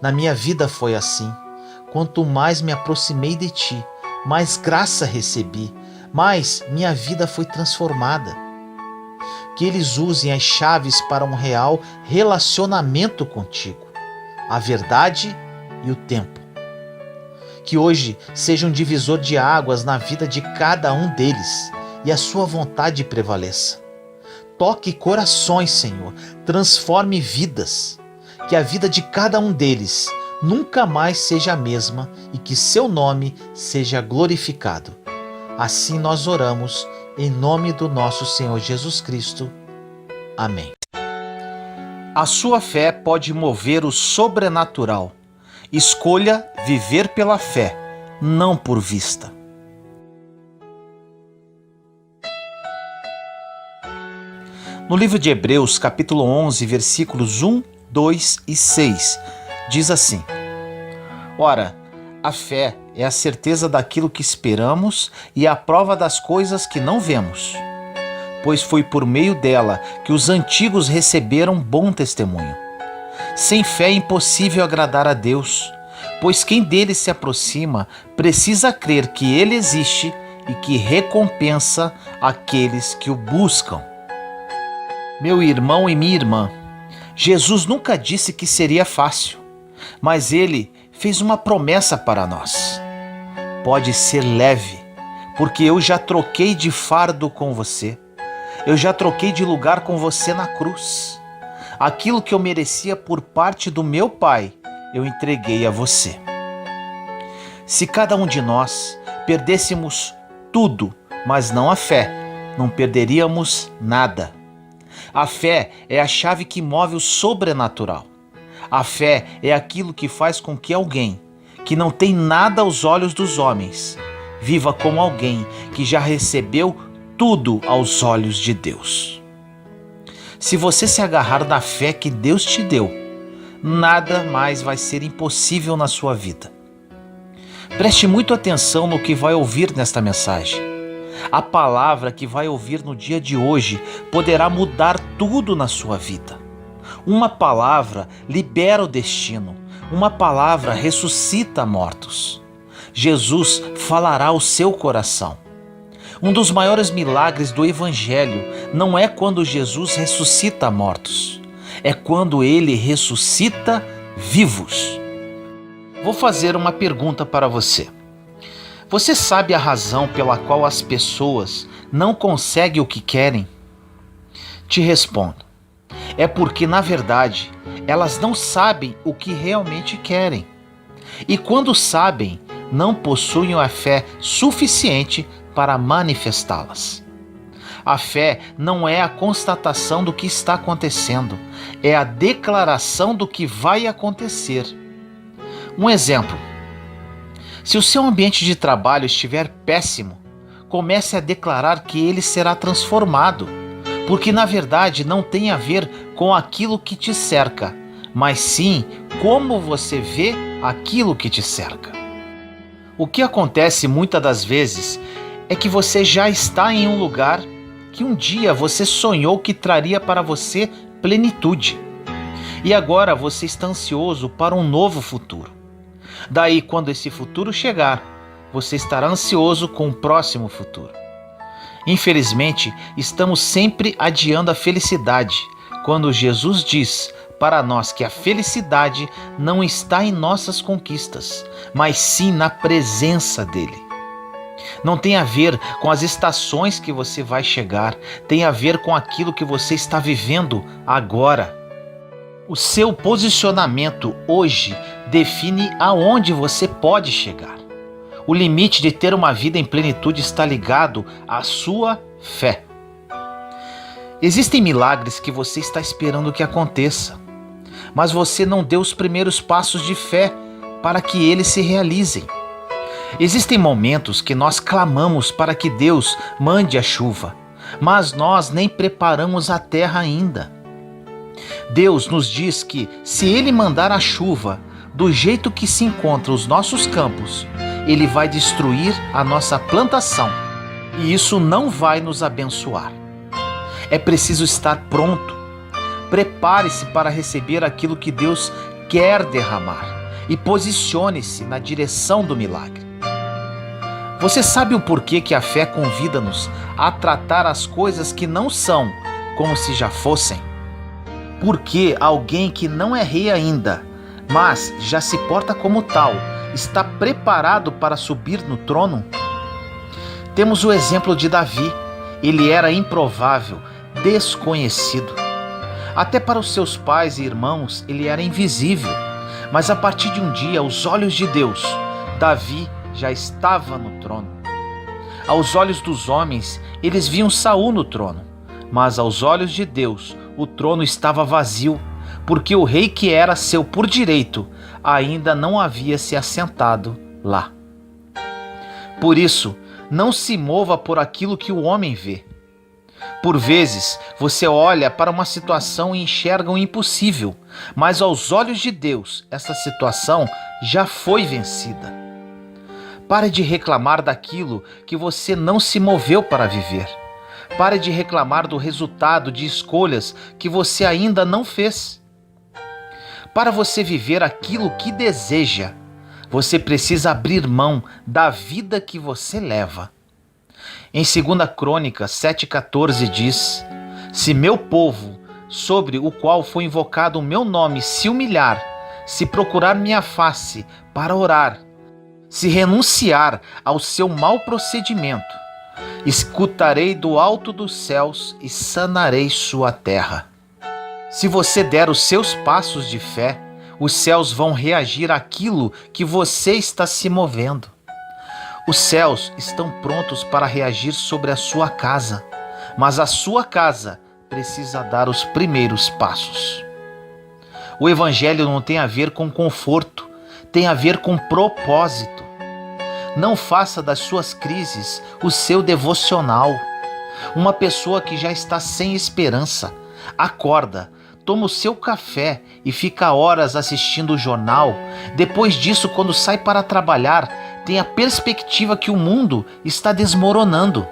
Na minha vida foi assim. Quanto mais me aproximei de Ti, mais graça recebi, mais minha vida foi transformada. Que eles usem as chaves para um real relacionamento contigo, a verdade e o tempo. Que hoje seja um divisor de águas na vida de cada um deles e a Sua vontade prevaleça. Toque corações, Senhor, transforme vidas. Que a vida de cada um deles nunca mais seja a mesma e que Seu nome seja glorificado. Assim nós oramos, em nome do nosso Senhor Jesus Cristo. Amém. A sua fé pode mover o sobrenatural. Escolha viver pela fé, não por vista. No livro de Hebreus, capítulo 11, versículos 1, 2 e 6, diz assim: Ora, a fé é a certeza daquilo que esperamos e a prova das coisas que não vemos, pois foi por meio dela que os antigos receberam bom testemunho. Sem fé é impossível agradar a Deus, pois quem dele se aproxima precisa crer que ele existe e que recompensa aqueles que o buscam. Meu irmão e minha irmã, Jesus nunca disse que seria fácil, mas ele fez uma promessa para nós. Pode ser leve, porque eu já troquei de fardo com você. Eu já troquei de lugar com você na cruz. Aquilo que eu merecia por parte do meu Pai, eu entreguei a você. Se cada um de nós perdêssemos tudo, mas não a fé, não perderíamos nada. A fé é a chave que move o sobrenatural. A fé é aquilo que faz com que alguém, que não tem nada aos olhos dos homens, viva como alguém que já recebeu tudo aos olhos de Deus. Se você se agarrar na fé que Deus te deu, nada mais vai ser impossível na sua vida. Preste muito atenção no que vai ouvir nesta mensagem. A palavra que vai ouvir no dia de hoje poderá mudar tudo na sua vida. Uma palavra libera o destino. Uma palavra ressuscita mortos. Jesus falará ao seu coração. Um dos maiores milagres do Evangelho não é quando Jesus ressuscita mortos, é quando ele ressuscita vivos. Vou fazer uma pergunta para você. Você sabe a razão pela qual as pessoas não conseguem o que querem? Te respondo. É porque, na verdade, elas não sabem o que realmente querem. E quando sabem, não possuem a fé suficiente para manifestá-las. A fé não é a constatação do que está acontecendo, é a declaração do que vai acontecer. Um exemplo: se o seu ambiente de trabalho estiver péssimo, comece a declarar que ele será transformado, porque na verdade não tem a ver com aquilo que te cerca, mas sim como você vê aquilo que te cerca. O que acontece muitas das vezes é que você já está em um lugar que um dia você sonhou que traria para você plenitude. E agora você está ansioso para um novo futuro. Daí, quando esse futuro chegar, você estará ansioso com o próximo futuro. Infelizmente, estamos sempre adiando a felicidade, quando Jesus diz para nós que a felicidade não está em nossas conquistas, mas sim na presença dele. Não tem a ver com as estações que você vai chegar, tem a ver com aquilo que você está vivendo agora. O seu posicionamento hoje define aonde você pode chegar. O limite de ter uma vida em plenitude está ligado à sua fé. Existem milagres que você está esperando que aconteça, mas você não deu os primeiros passos de fé para que eles se realizem. Existem momentos que nós clamamos para que Deus mande a chuva, mas nós nem preparamos a terra ainda. Deus nos diz que, se Ele mandar a chuva do jeito que se encontram os nossos campos, Ele vai destruir a nossa plantação e isso não vai nos abençoar. É preciso estar pronto. Prepare-se para receber aquilo que Deus quer derramar e posicione-se na direção do milagre. Você sabe o porquê que a fé convida-nos a tratar as coisas que não são como se já fossem? Porque alguém que não é rei ainda, mas já se porta como tal, está preparado para subir no trono? Temos o exemplo de Davi. Ele era improvável, desconhecido. Até para os seus pais e irmãos ele era invisível. Mas a partir de um dia, aos olhos de Deus, Davi já estava no trono. Aos olhos dos homens, eles viam Saul no trono, mas aos olhos de Deus, o trono estava vazio, porque o rei que era seu por direito ainda não havia se assentado lá. Por isso, não se mova por aquilo que o homem vê. Por vezes, você olha para uma situação e enxerga o impossível, mas aos olhos de Deus, essa situação já foi vencida. Pare de reclamar daquilo que você não se moveu para viver. Pare de reclamar do resultado de escolhas que você ainda não fez. Para você viver aquilo que deseja, você precisa abrir mão da vida que você leva. Em 2 Crônicas 7,14 diz: se meu povo, sobre o qual foi invocado o meu nome, se humilhar, se procurar minha face para orar, se renunciar ao seu mau procedimento, escutarei do alto dos céus e sanarei sua terra. Se você der os seus passos de fé, os céus vão reagir àquilo que você está se movendo. Os céus estão prontos para reagir sobre a sua casa, mas a sua casa precisa dar os primeiros passos. O evangelho não tem a ver com conforto, tem a ver com propósito. Não faça das suas crises o seu devocional. Uma pessoa que já está sem esperança, acorda, toma o seu café e fica horas assistindo o jornal. Depois disso, quando sai para trabalhar, tem a perspectiva que o mundo está desmoronando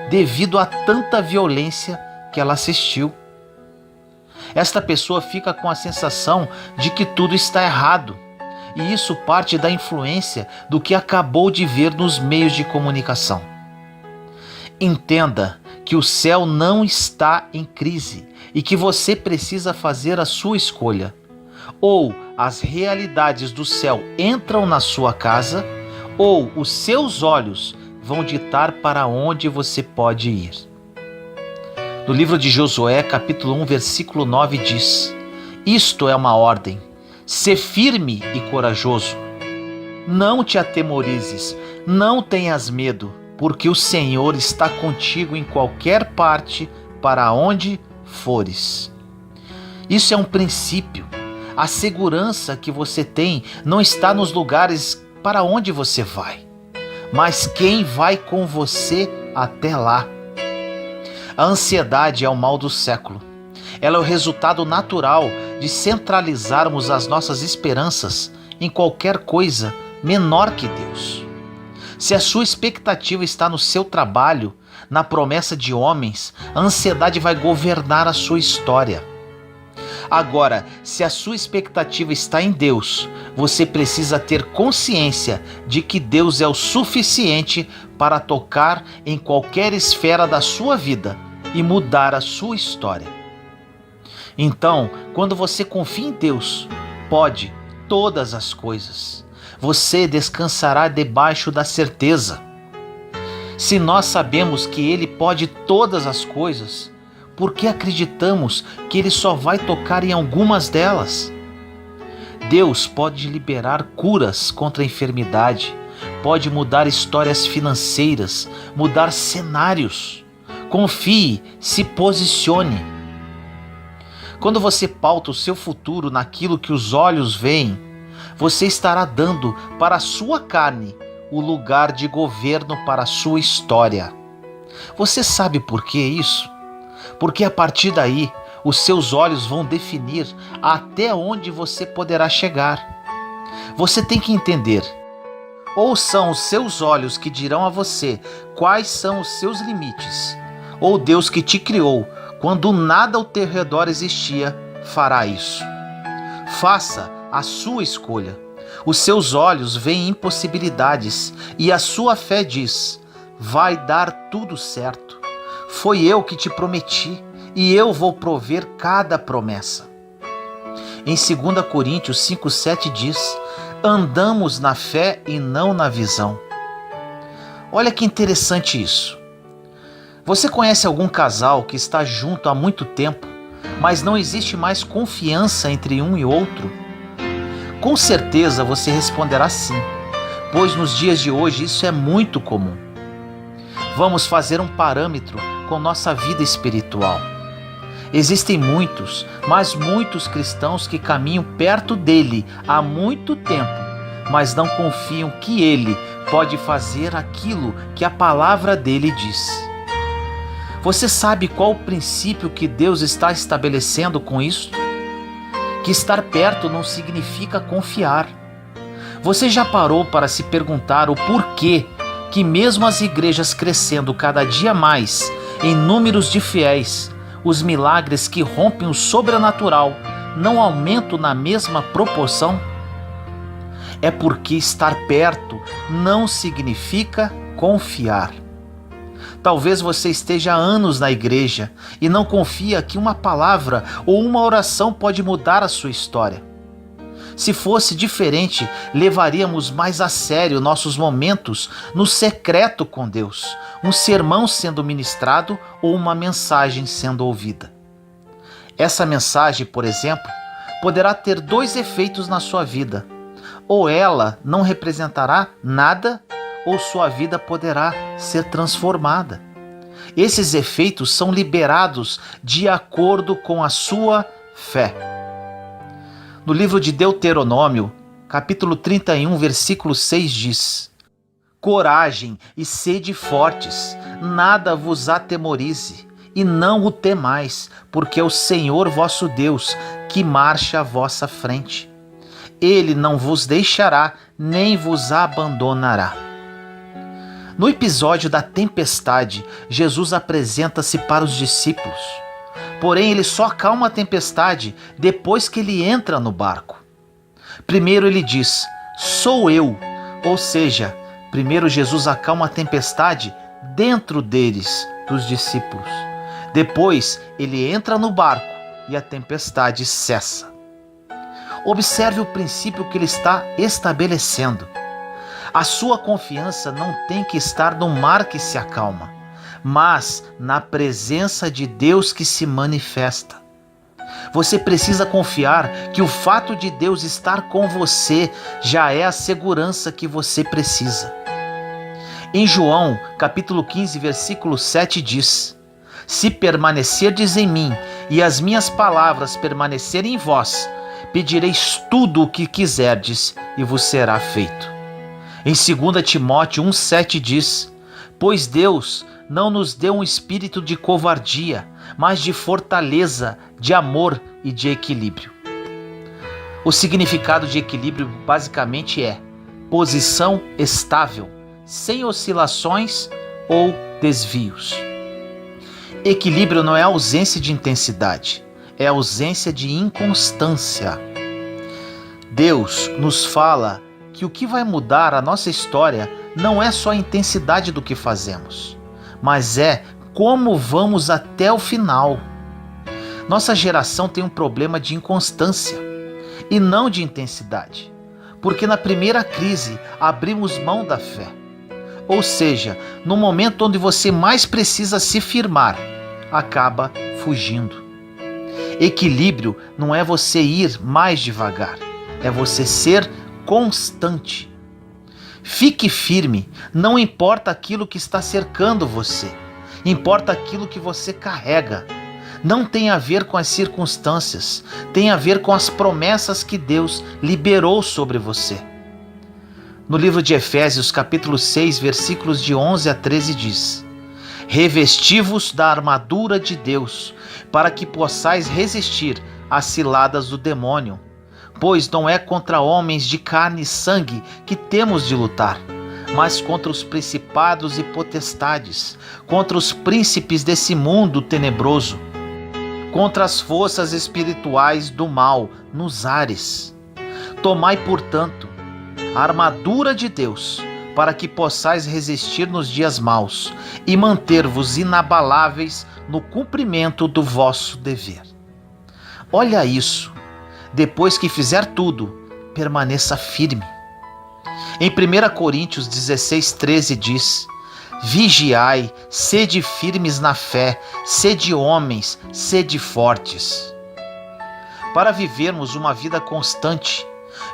devido a tanta violência que ela assistiu. Esta pessoa fica com a sensação de que tudo está errado. E isso parte da influência do que acabou de ver nos meios de comunicação. Entenda que o céu não está em crise e que você precisa fazer a sua escolha. Ou as realidades do céu entram na sua casa, ou os seus olhos vão ditar para onde você pode ir. No livro de Josué, capítulo 1, versículo 9 diz: isto é uma ordem, sê firme e corajoso. Não te atemorizes, não tenhas medo, porque o Senhor está contigo em qualquer parte para onde fores. Isso é um princípio. A segurança que você tem não está nos lugares para onde você vai, mas quem vai com você até lá. A ansiedade é o mal do século. Ela é o resultado natural de centralizarmos as nossas esperanças em qualquer coisa menor que Deus. Se a sua expectativa está no seu trabalho, na promessa de homens, a ansiedade vai governar a sua história. Agora, se a sua expectativa está em Deus, você precisa ter consciência de que Deus é o suficiente para tocar em qualquer esfera da sua vida e mudar a sua história. Então, quando você confia em Deus, pode todas as coisas. Você descansará debaixo da certeza. Se nós sabemos que Ele pode todas as coisas, por que acreditamos que Ele só vai tocar em algumas delas? Deus pode liberar curas contra a enfermidade, pode mudar histórias financeiras, mudar cenários. Confie, se posicione. Quando você pauta o seu futuro naquilo que os olhos veem, você estará dando para a sua carne o lugar de governo para a sua história. Você sabe por que isso? Porque a partir daí, os seus olhos vão definir até onde você poderá chegar. Você tem que entender: ou são os seus olhos que dirão a você quais são os seus limites, ou Deus que te criou, quando nada ao teu redor existia, fará isso. Faça a sua escolha. Os seus olhos veem impossibilidades e a sua fé diz: vai dar tudo certo. Foi eu que te prometi e eu vou prover cada promessa. Em 2 Coríntios 5,7 diz: andamos na fé e não na visão. Olha que interessante isso. Você conhece algum casal que está junto há muito tempo, mas não existe mais confiança entre um e outro? Com certeza você responderá sim, pois nos dias de hoje isso é muito comum. Vamos fazer um parâmetro com nossa vida espiritual. Existem muitos, mas muitos cristãos que caminham perto dele há muito tempo, mas não confiam que ele pode fazer aquilo que a palavra dele diz. Você sabe qual o princípio que Deus está estabelecendo com isso? Que estar perto não significa confiar. Você já parou para se perguntar o porquê que mesmo as igrejas crescendo cada dia mais em números de fiéis, os milagres que rompem o sobrenatural não aumentam na mesma proporção? É porque estar perto não significa confiar. Talvez você esteja há anos na igreja e não confia que uma palavra ou uma oração pode mudar a sua história. Se fosse diferente, levaríamos mais a sério nossos momentos no secreto com Deus, um sermão sendo ministrado ou uma mensagem sendo ouvida. Essa mensagem, por exemplo, poderá ter dois efeitos na sua vida. Ou ela não representará nada, ou sua vida poderá ser transformada. Esses efeitos são liberados de acordo com a sua fé. No livro de Deuteronômio, capítulo 31, versículo 6 diz: coragem e sede fortes, nada vos atemorize, e não o temais, porque é o Senhor vosso Deus que marcha à vossa frente. Ele não vos deixará, nem vos abandonará. No episódio da tempestade, Jesus apresenta-se para os discípulos. Porém, ele só acalma a tempestade depois que ele entra no barco. Primeiro ele diz: sou eu. Ou seja, primeiro Jesus acalma a tempestade dentro deles, dos discípulos. Depois ele entra no barco e a tempestade cessa. Observe o princípio que ele está estabelecendo. A sua confiança não tem que estar no mar que se acalma, mas na presença de Deus que se manifesta. Você precisa confiar que o fato de Deus estar com você já é a segurança que você precisa. Em João, capítulo 15, versículo 7 diz: Se permanecerdes em mim e as minhas palavras permanecerem em vós, pedireis tudo o que quiserdes e vos será feito. Em 2 Timóteo 1,7 diz: Pois Deus não nos deu um espírito de covardia, mas de fortaleza, de amor e de equilíbrio. O significado de equilíbrio basicamente é posição estável, sem oscilações ou desvios. Equilíbrio não é ausência de intensidade, é ausência de inconstância. Deus nos fala que o que vai mudar a nossa história não é só a intensidade do que fazemos, mas é como vamos até o final. Nossa geração tem um problema de inconstância e não de intensidade, porque na primeira crise abrimos mão da fé. Ou seja, no momento onde você mais precisa se firmar, acaba fugindo. Equilíbrio não é você ir mais devagar, é você ser constante. Fique firme, não importa aquilo que está cercando você, importa aquilo que você carrega. Não tem a ver com as circunstâncias, tem a ver com as promessas que Deus liberou sobre você. No livro de Efésios, capítulo 6, versículos de 11 a 13 diz: Revesti-vos da armadura de Deus, para que possais resistir às ciladas do demônio. Pois não é contra homens de carne e sangue que temos de lutar, mas contra os principados e potestades, contra os príncipes desse mundo tenebroso, contra as forças espirituais do mal nos ares. Tomai, portanto, a armadura de Deus, para que possais resistir nos dias maus e manter-vos inabaláveis no cumprimento do vosso dever. Olha isso. Depois que fizer tudo, permaneça firme. Em 1 Coríntios 16:13 diz: Vigiai, sede firmes na fé, sede homens, sede fortes. Para vivermos uma vida constante,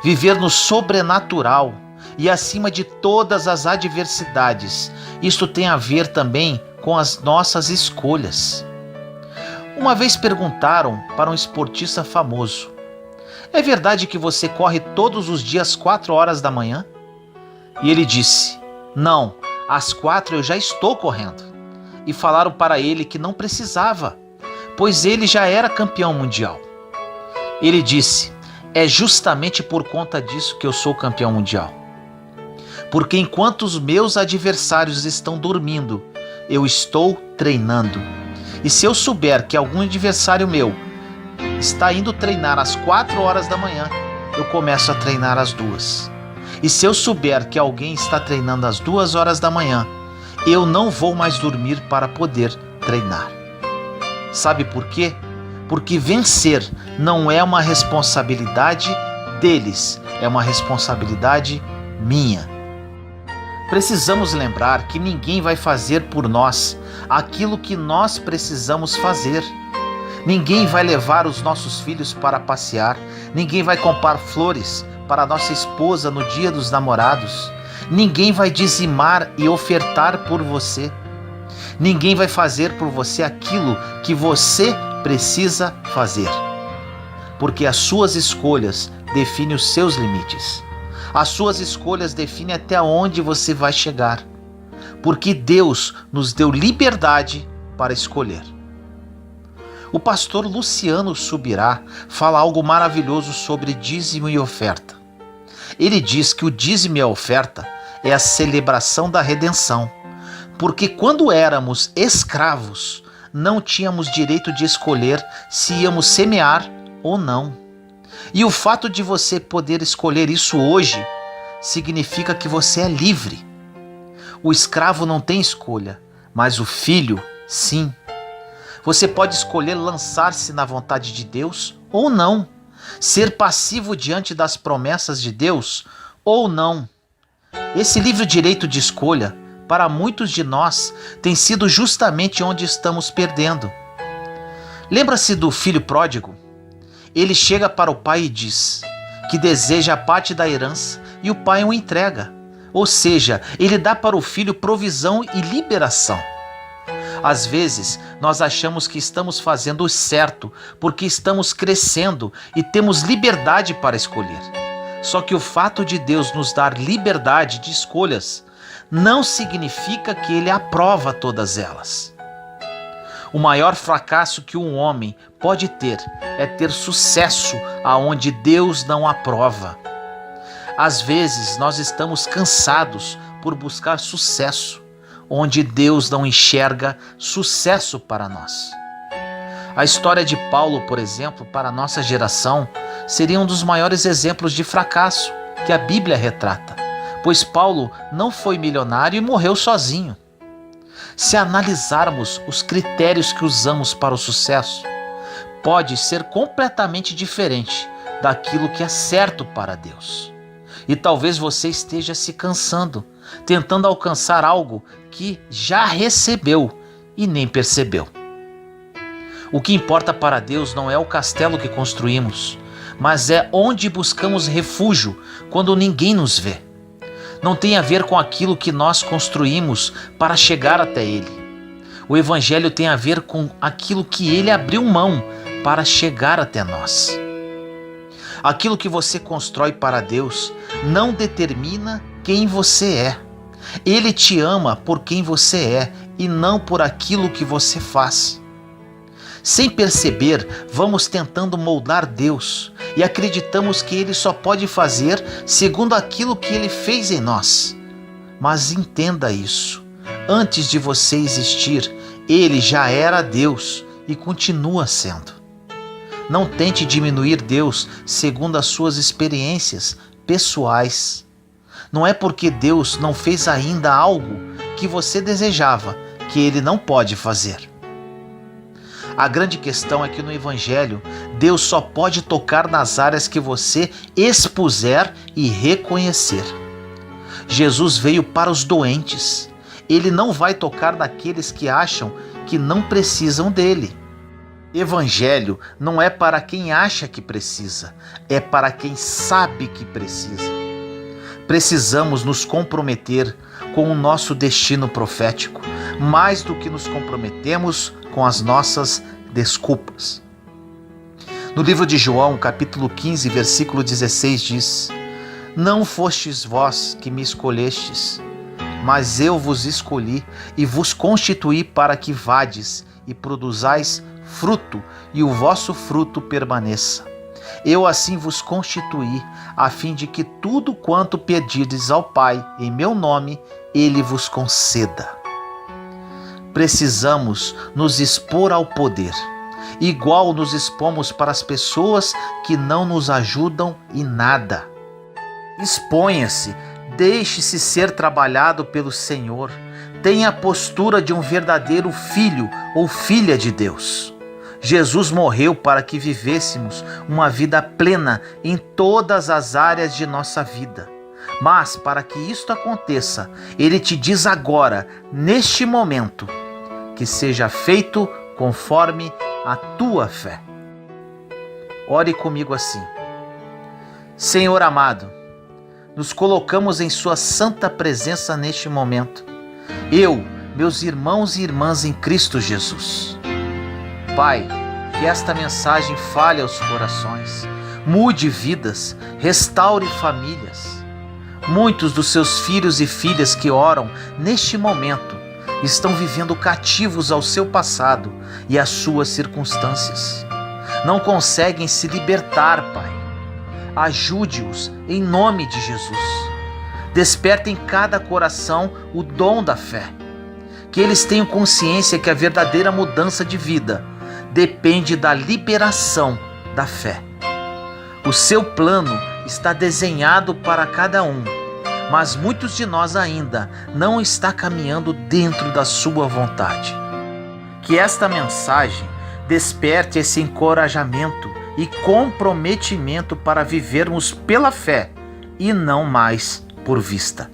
viver no sobrenatural e acima de todas as adversidades, isto tem a ver também com as nossas escolhas. Uma vez perguntaram para um esportista famoso: É verdade que você corre todos os dias 4 horas da manhã? E ele disse: Não, às 4 eu já estou correndo. E falaram para ele que não precisava, pois ele já era campeão mundial. Ele disse: É justamente por conta disso que eu sou campeão mundial. Porque enquanto os meus adversários estão dormindo, eu estou treinando. E se eu souber que algum adversário meu está indo treinar às 4 horas da manhã, eu começo a treinar às 2. E se eu souber que alguém está treinando às 2 horas da manhã, eu não vou mais dormir para poder treinar. Sabe por quê? Porque vencer não é uma responsabilidade deles, é uma responsabilidade minha. Precisamos lembrar que ninguém vai fazer por nós aquilo que nós precisamos fazer. Ninguém vai levar os nossos filhos para passear, ninguém vai comprar flores para nossa esposa no dia dos namorados, ninguém vai dizimar e ofertar por você, ninguém vai fazer por você aquilo que você precisa fazer, porque as suas escolhas definem os seus limites, as suas escolhas definem até onde você vai chegar, porque Deus nos deu liberdade para escolher. O pastor Luciano Subirá fala algo maravilhoso sobre dízimo e oferta. Ele diz que o dízimo e a oferta é a celebração da redenção, porque quando éramos escravos, não tínhamos direito de escolher se íamos semear ou não. E o fato de você poder escolher isso hoje significa que você é livre. O escravo não tem escolha, mas o filho, sim. Você pode escolher lançar-se na vontade de Deus ou não, Ser passivo diante das promessas de Deus ou não? Esse livre direito de escolha, para muitos de nós, tem sido justamente onde estamos perdendo. Lembra-se do filho pródigo? Ele chega para o pai e diz que deseja a parte da herança e o pai o entrega. Ou seja, ele dá para o filho provisão e liberação. Às vezes, nós achamos que estamos fazendo o certo porque estamos crescendo e temos liberdade para escolher. Só que o fato de Deus nos dar liberdade de escolhas não significa que Ele aprova todas elas. O maior fracasso que um homem pode ter é ter sucesso aonde Deus não aprova. Às vezes, nós estamos cansados por buscar sucesso onde Deus não enxerga sucesso para nós. A história de Paulo, por exemplo, para a nossa geração, seria um dos maiores exemplos de fracasso que a Bíblia retrata, pois Paulo não foi milionário e morreu sozinho. Se analisarmos os critérios que usamos para o sucesso, pode ser completamente diferente daquilo que é certo para Deus. E talvez você esteja se cansando, tentando alcançar algo que já recebeu e nem percebeu. O que importa para Deus não é o castelo que construímos, mas é onde buscamos refúgio quando ninguém nos vê. Não tem a ver com aquilo que nós construímos para chegar até Ele. O Evangelho tem a ver com aquilo que Ele abriu mão para chegar até nós. Aquilo que você constrói para Deus não determina quem você é. Ele te ama por quem você é e não por aquilo que você faz. Sem perceber, vamos tentando moldar Deus e acreditamos que Ele só pode fazer segundo aquilo que Ele fez em nós. Mas entenda isso: antes de você existir, Ele já era Deus e continua sendo. Não tente diminuir Deus segundo as suas experiências pessoais. Não é porque Deus não fez ainda algo que você desejava que Ele não pode fazer. A grande questão é que no Evangelho, Deus só pode tocar nas áreas que você expuser e reconhecer. Jesus veio para os doentes. Ele não vai tocar naqueles que acham que não precisam dele. Evangelho não é para quem acha que precisa, é para quem sabe que precisa. Precisamos nos comprometer com o nosso destino profético, mais do que nos comprometemos com as nossas desculpas. No livro de João, capítulo 15, versículo 16 diz: Não fostes vós que me escolhestes, mas eu vos escolhi e vos constituí para que vades e produzais fruto, e o vosso fruto permaneça. Eu assim vos constituí, a fim de que tudo quanto pedirdes ao Pai em meu nome, Ele vos conceda. Precisamos nos expor ao poder, igual nos expomos para as pessoas que não nos ajudam em nada. Exponha-se, deixe-se ser trabalhado pelo Senhor, tenha a postura de um verdadeiro filho ou filha de Deus. Jesus morreu para que vivêssemos uma vida plena em todas as áreas de nossa vida. Mas para que isto aconteça, Ele te diz agora, neste momento, que seja feito conforme a tua fé. Ore comigo assim: Senhor amado, nos colocamos em Sua santa presença neste momento. Eu, meus irmãos e irmãs em Cristo Jesus. Pai, que esta mensagem fale aos corações, mude vidas, restaure famílias. Muitos dos seus filhos e filhas que oram neste momento estão vivendo cativos ao seu passado e às suas circunstâncias. Não conseguem se libertar, Pai. Ajude-os em nome de Jesus. Desperte em cada coração o dom da fé. Que eles tenham consciência que a verdadeira mudança de vida depende da liberação da fé. O seu plano está desenhado para cada um, mas muitos de nós ainda não está caminhando dentro da sua vontade. Que esta mensagem desperte esse encorajamento e comprometimento para vivermos pela fé e não mais por vista.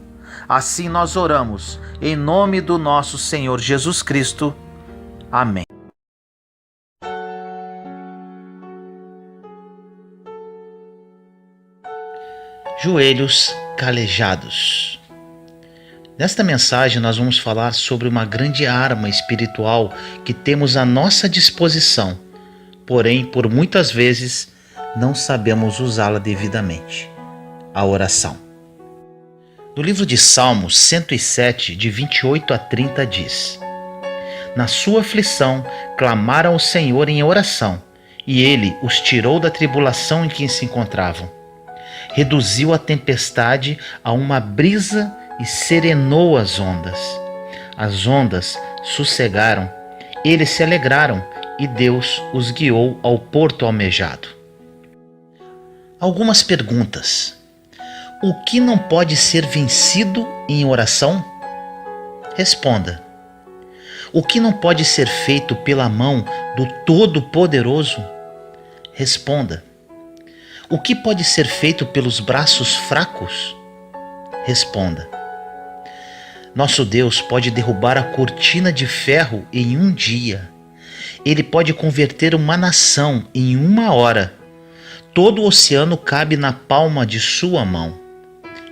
Assim nós oramos, em nome do nosso Senhor Jesus Cristo. Amém. Joelhos calejados. Nesta mensagem nós vamos falar sobre uma grande arma espiritual que temos à nossa disposição, porém por muitas vezes não sabemos usá-la devidamente: a oração. No livro de Salmos 107, de 28 a 30 diz: Na sua aflição clamaram ao Senhor em oração, e Ele os tirou da tribulação em que se encontravam. Reduziu a tempestade a uma brisa e serenou as ondas. As ondas sossegaram, eles se alegraram, e Deus os guiou ao porto almejado. Algumas perguntas. O que não pode ser vencido em oração? Responda. O que não pode ser feito pela mão do Todo-Poderoso? Responda. O que pode ser feito pelos braços fracos? Responda. Nosso Deus pode derrubar a cortina de ferro em um dia. Ele pode converter uma nação em uma hora. Todo o oceano cabe na palma de sua mão.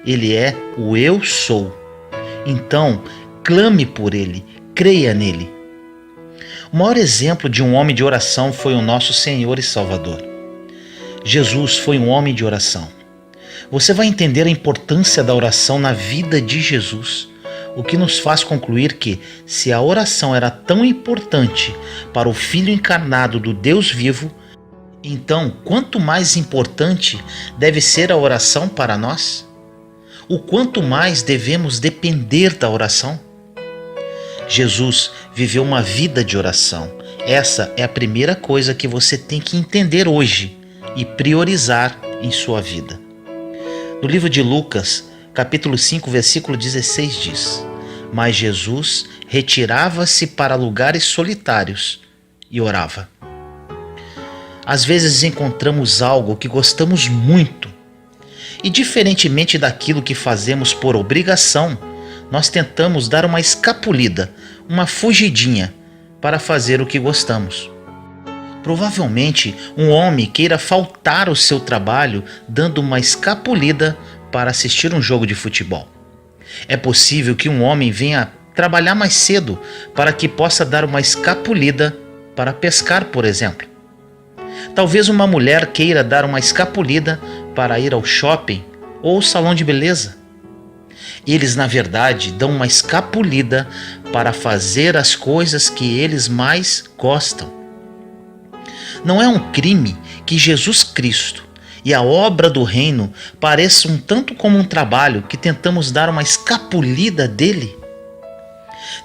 Ele é o Eu Sou. Então, clame por Ele, creia nele. O maior exemplo de um homem de oração foi o nosso Senhor e Salvador. Jesus foi um homem de oração. Você vai entender a importância da oração na vida de Jesus, o que nos faz concluir que, se a oração era tão importante para o Filho encarnado do Deus vivo, então quanto mais importante deve ser a oração para nós? O quanto mais devemos depender da oração? Jesus viveu uma vida de oração. Essa é a primeira coisa que você tem que entender hoje e priorizar em sua vida. No livro de Lucas, capítulo 5, versículo 16 diz: Mas Jesus retirava-se para lugares solitários e orava. Às vezes encontramos algo que gostamos muito e, diferentemente daquilo que fazemos por obrigação, nós tentamos dar uma escapulida, uma fugidinha para fazer o que gostamos. Provavelmente um homem queira faltar ao seu trabalho dando uma escapulida para assistir um jogo de futebol. É possível que um homem venha trabalhar mais cedo para que possa dar uma escapulida para pescar, por exemplo. Talvez uma mulher queira dar uma escapulida para ir ao shopping ou ao salão de beleza. Eles, na verdade, dão uma escapulida para fazer as coisas que eles mais gostam. Não é um crime que Jesus Cristo e a obra do reino pareçam tanto como um trabalho que tentamos dar uma escapulida dele?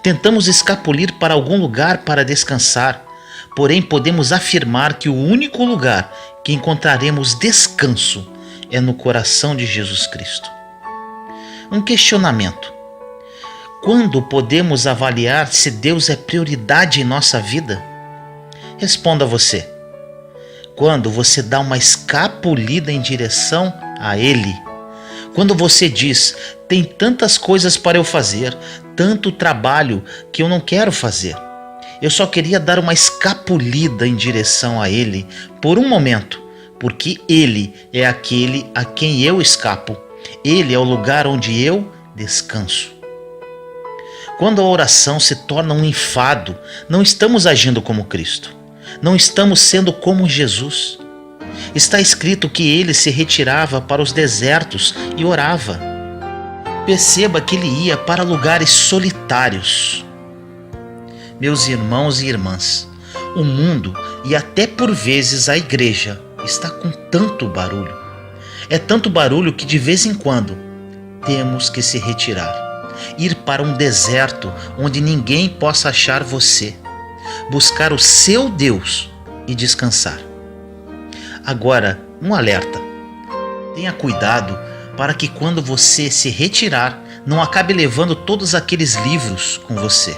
Tentamos escapulir para algum lugar para descansar, porém podemos afirmar que o único lugar que encontraremos descanso é no coração de Jesus Cristo. Um questionamento. Quando podemos avaliar se Deus é prioridade em nossa vida? Responda você. Quando você dá uma escapulida em direção a Ele. Quando você diz, tem tantas coisas para eu fazer, tanto trabalho que eu não quero fazer. Eu só queria dar uma escapulida em direção a Ele por um momento, porque Ele é aquele a quem eu escapo. Ele é o lugar onde eu descanso. Quando a oração se torna um enfado, não estamos agindo como Cristo. Não estamos sendo como Jesus. Está escrito que ele se retirava para os desertos e orava. Perceba que ele ia para lugares solitários. Meus irmãos e irmãs, o mundo e até por vezes a igreja está com tanto barulho. É tanto barulho que de vez em quando temos que se retirar. Ir para um deserto onde ninguém possa achar você. Buscar o seu Deus e descansar. Agora, um alerta. Tenha cuidado para que quando você se retirar, não acabe levando todos aqueles livros com você.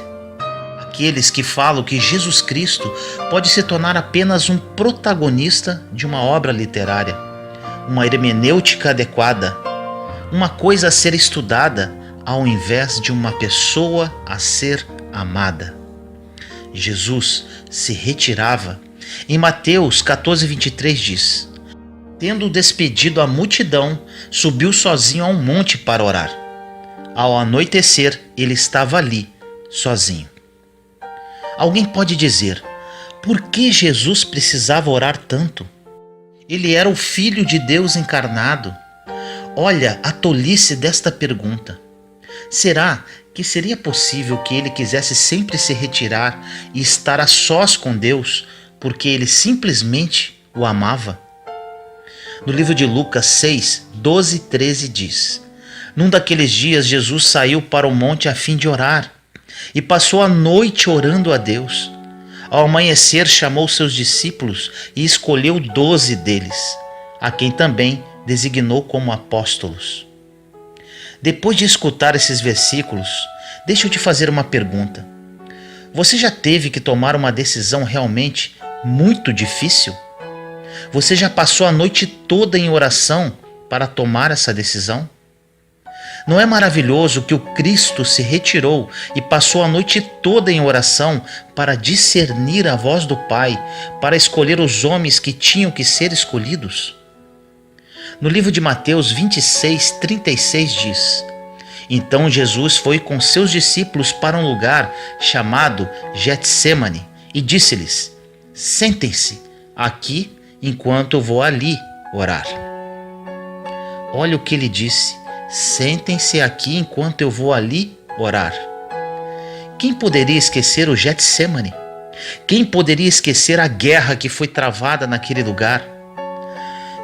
aqueles que falam que Jesus Cristo pode se tornar apenas um protagonista de uma obra literária, uma hermenêutica adequada, uma coisa a ser estudada ao invés de uma pessoa a ser amada. Jesus se retirava. Em Mateus 14:23 diz: tendo despedido a multidão, subiu sozinho a um monte para orar. Ao anoitecer, ele estava ali, sozinho. Alguém pode dizer: por que Jesus precisava orar tanto? Ele era o Filho de Deus encarnado. Olha a tolice desta pergunta. Será que seria possível que ele quisesse sempre se retirar e estar a sós com Deus, porque ele simplesmente o amava? No livro de Lucas 6, 12 e 13 diz: num daqueles dias Jesus saiu para o monte a fim de orar e passou a noite orando a Deus. Ao amanhecer chamou seus discípulos e escolheu 12 deles, a quem também designou como apóstolos. Depois de escutar esses versículos, deixa eu te fazer uma pergunta. Você já teve que tomar uma decisão realmente muito difícil? Você já passou a noite toda em oração para tomar essa decisão? Não é maravilhoso que o Cristo se retirou e passou a noite toda em oração para discernir a voz do Pai, para escolher os homens que tinham que ser escolhidos? No livro de Mateus 26:36 diz: então Jesus foi com seus discípulos para um lugar chamado Getsêmani e disse-lhes: sentem-se aqui enquanto eu vou ali orar. Olha o que ele disse: sentem-se aqui enquanto eu vou ali orar. Quem poderia esquecer o Getsêmani? Quem poderia esquecer a guerra que foi travada naquele lugar?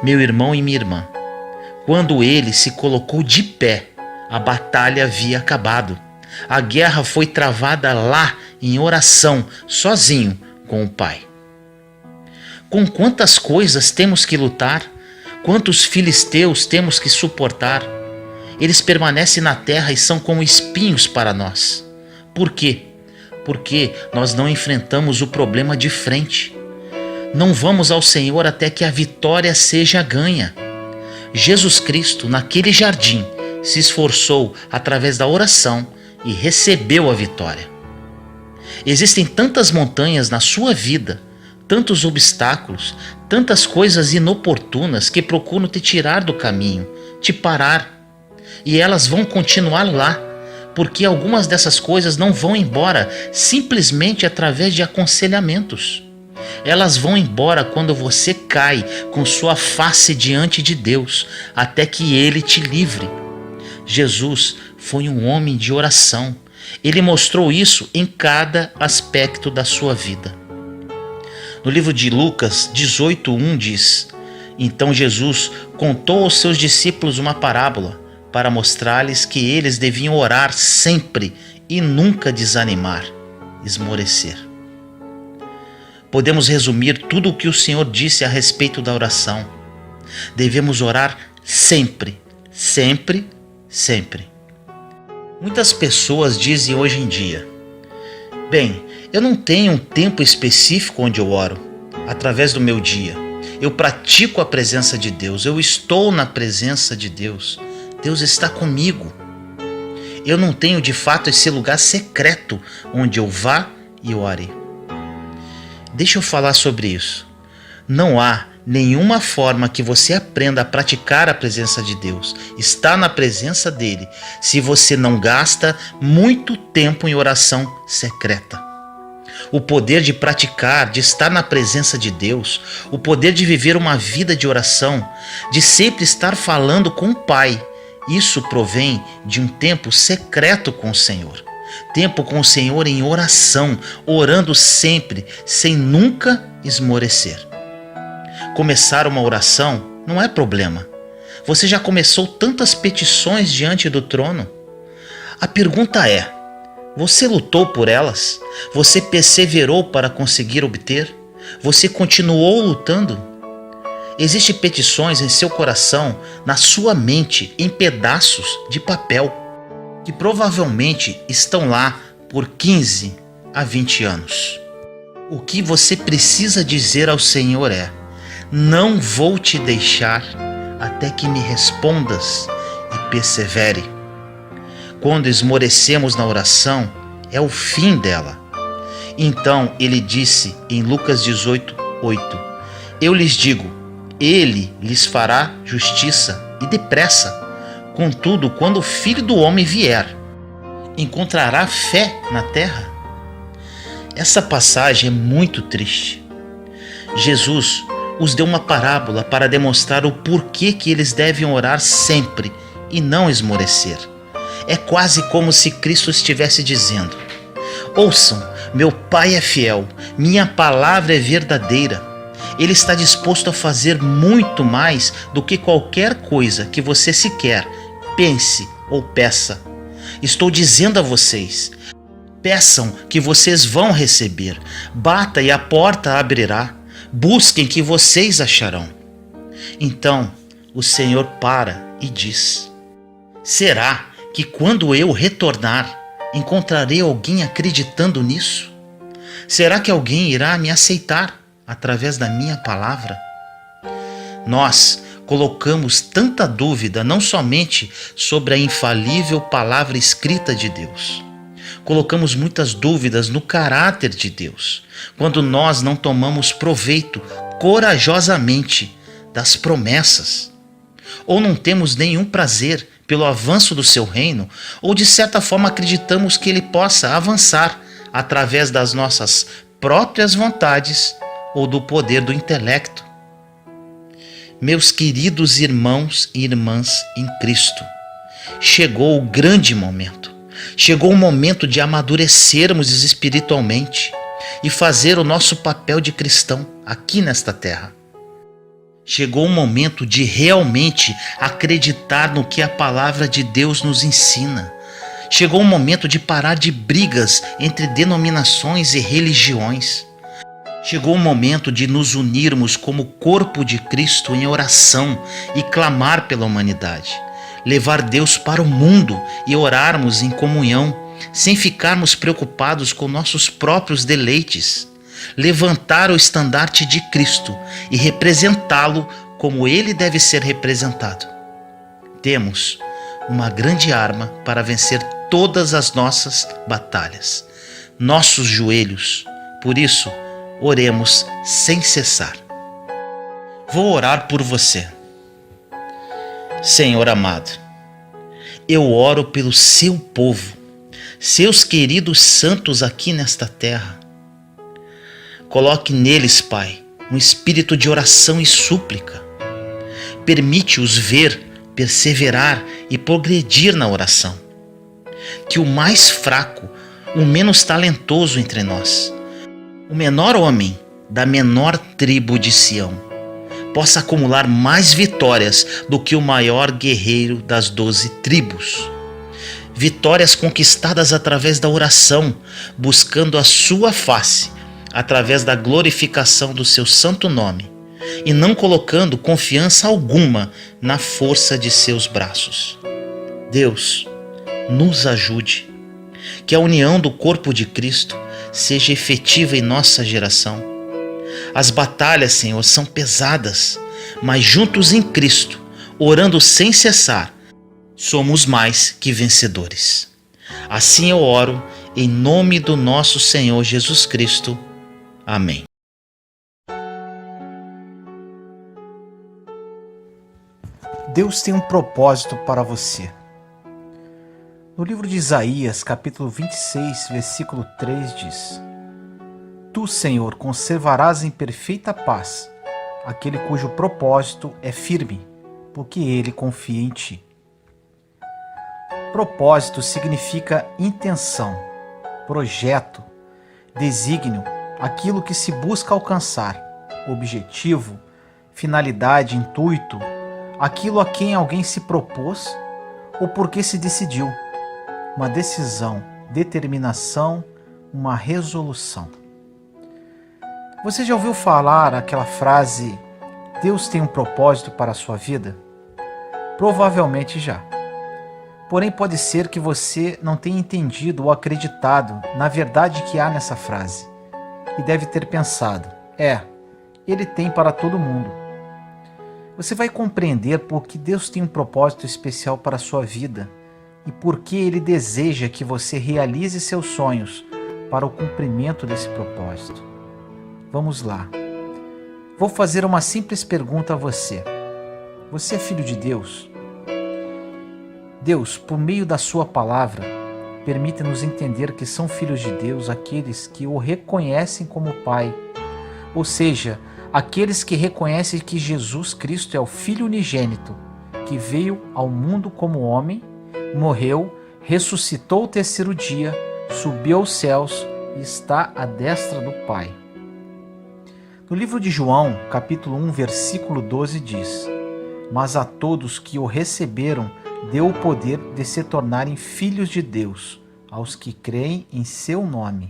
Meu irmão e minha irmã, quando ele se colocou de pé, a batalha havia acabado. A guerra foi travada lá em oração, sozinho com o Pai. Com quantas coisas temos que lutar? Quantos filisteus temos que suportar? Eles permanecem na terra e são como espinhos para nós. Por quê? Porque nós não enfrentamos o problema de frente. Não vamos ao Senhor até que a vitória seja ganha. Jesus Cristo, naquele jardim, se esforçou através da oração e recebeu a vitória. Existem tantas montanhas na sua vida, tantos obstáculos, tantas coisas inoportunas que procuram te tirar do caminho, te parar. E elas vão continuar lá, porque algumas dessas coisas não vão embora simplesmente através de aconselhamentos. Elas vão embora quando você cai com sua face diante de Deus, até que Ele te livre. Jesus foi um homem de oração. Ele mostrou isso em cada aspecto da sua vida. No livro de Lucas 18:1 diz: então Jesus contou aos seus discípulos uma parábola para mostrar-lhes que eles deviam orar sempre e nunca desanimar, esmorecer. Podemos resumir tudo o que o Senhor disse a respeito da oração. Devemos orar sempre, sempre, sempre. Muitas pessoas dizem hoje em dia: bem, eu não tenho um tempo específico onde eu oro. Através do meu dia, eu pratico a presença de Deus, eu estou na presença de Deus. Deus está comigo. Eu não tenho de fato esse lugar secreto onde eu vá e ore. Deixa eu falar sobre isso. Não há nenhuma forma que você aprenda a praticar a presença de Deus, estar na presença dele, se você não gasta muito tempo em oração secreta. O poder de praticar, de estar na presença de Deus, o poder de viver uma vida de oração, de sempre estar falando com o Pai, isso provém de um tempo secreto com o Senhor. Tempo com o Senhor em oração, orando sempre, sem nunca esmorecer. Começar uma oração não é problema. Você já começou tantas petições diante do trono. A pergunta é: você lutou por elas? Você perseverou para conseguir obter? Você continuou lutando? Existem petições em seu coração, na sua mente, em pedaços de papel, que provavelmente estão lá por 15, há 20 anos. O que você precisa dizer ao Senhor é: não vou te deixar até que me respondas e persevere. Quando esmorecemos na oração, é o fim dela. Então ele disse em Lucas 18:8: eu lhes digo, ele lhes fará justiça e depressa. Contudo, quando o Filho do Homem vier, encontrará fé na terra? Essa passagem é muito triste. Jesus os deu uma parábola para demonstrar o porquê que eles devem orar sempre e não esmorecer. É quase como se Cristo estivesse dizendo: ouçam, meu Pai é fiel, minha palavra é verdadeira. Ele está disposto a fazer muito mais do que qualquer coisa que você sequer pense ou peça. Estou dizendo a vocês: peçam que vocês vão receber, bata e a porta abrirá, busquem que vocês acharão. Então o Senhor para e diz: será que quando eu retornar, encontrarei alguém acreditando nisso? Será que alguém irá me aceitar através da minha palavra? Nós colocamos tanta dúvida não somente sobre a infalível palavra escrita de Deus. Colocamos muitas dúvidas no caráter de Deus, quando nós não tomamos proveito corajosamente das promessas. Ou não temos nenhum prazer pelo avanço do seu reino, ou de certa forma acreditamos que ele possa avançar através das nossas próprias vontades ou do poder do intelecto. Meus queridos irmãos e irmãs em Cristo, chegou o grande momento. Chegou o momento de amadurecermos espiritualmente e fazer o nosso papel de cristão aqui nesta terra. Chegou o momento de realmente acreditar no que a palavra de Deus nos ensina. Chegou o momento de parar de brigas entre denominações e religiões. Chegou o momento de nos unirmos como corpo de Cristo em oração e clamar pela humanidade. Levar Deus para o mundo e orarmos em comunhão, sem ficarmos preocupados com nossos próprios deleites. Levantar o estandarte de Cristo e representá-lo como ele deve ser representado. Temos uma grande arma para vencer todas as nossas batalhas: nossos joelhos. Por isso, oremos sem cessar. Vou orar por você. Senhor amado, eu oro pelo seu povo, seus queridos santos aqui nesta terra. Coloque neles, Pai, um espírito de oração e súplica. Permite-os ver, perseverar e progredir na oração. Que o mais fraco, o menos talentoso entre nós, o menor homem da menor tribo de Sião, possa acumular mais vitórias do que o maior guerreiro das 12 tribos. Vitórias conquistadas através da oração, buscando a sua face, através da glorificação do seu santo nome, e não colocando confiança alguma na força de seus braços. Deus, nos ajude. Que a união do corpo de Cristo seja efetiva em nossa geração. As batalhas, Senhor, são pesadas, mas juntos em Cristo, orando sem cessar, somos mais que vencedores. Assim eu oro, em nome do nosso Senhor Jesus Cristo. Amém. Deus tem um propósito para você. No livro de Isaías, capítulo 26, versículo 3 diz: Tu, Senhor, conservarás em perfeita paz aquele cujo propósito é firme, porque ele confia em ti. Propósito significa intenção, projeto, desígnio, aquilo que se busca alcançar, objetivo, finalidade, intuito, aquilo a quem alguém se propôs ou porque se decidiu, uma decisão, determinação, uma resolução. Você já ouviu falar aquela frase, Deus tem um propósito para a sua vida? Provavelmente já. Porém, pode ser que você não tenha entendido ou acreditado na verdade que há nessa frase. E deve ter pensado, ele tem para todo mundo. Você vai compreender por que Deus tem um propósito especial para a sua vida e por que Ele deseja que você realize seus sonhos para o cumprimento desse propósito. Vamos lá. Vou fazer uma simples pergunta a você. Você é filho de Deus? Deus, por meio da sua palavra, permite-nos entender que são filhos de Deus aqueles que o reconhecem como Pai, ou seja, aqueles que reconhecem que Jesus Cristo é o Filho unigênito, que veio ao mundo como homem, morreu, ressuscitou o terceiro dia, subiu aos céus e está à destra do Pai. No livro de João, capítulo 1, versículo 12 diz: Mas a todos que o receberam, deu o poder de se tornarem filhos de Deus, aos que creem em seu nome.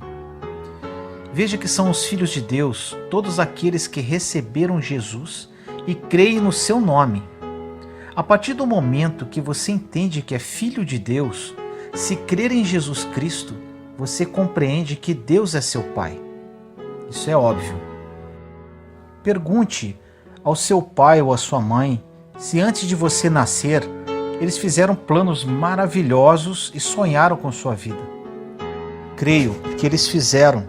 Veja que são os filhos de Deus todos aqueles que receberam Jesus e creem no seu nome. A partir do momento que você entende que é filho de Deus, se crer em Jesus Cristo, você compreende que Deus é seu Pai. Isso é óbvio. Pergunte ao seu pai ou à sua mãe se antes de você nascer, eles fizeram planos maravilhosos e sonharam com sua vida. Creio que eles fizeram,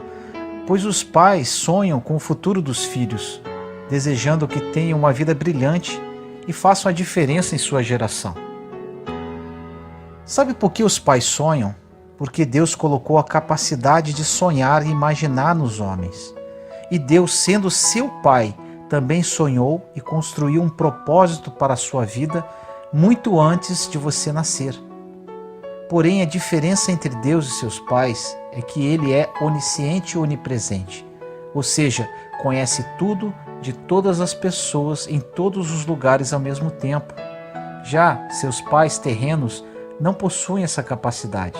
pois os pais sonham com o futuro dos filhos, desejando que tenham uma vida brilhante e façam a diferença em sua geração. Sabe por que os pais sonham? Porque Deus colocou a capacidade de sonhar e imaginar nos homens. E Deus, sendo seu Pai, também sonhou e construiu um propósito para a sua vida muito antes de você nascer. Porém, a diferença entre Deus e seus pais é que Ele é onisciente e onipresente, ou seja, conhece tudo de todas as pessoas em todos os lugares ao mesmo tempo. Já seus pais terrenos não possuem essa capacidade.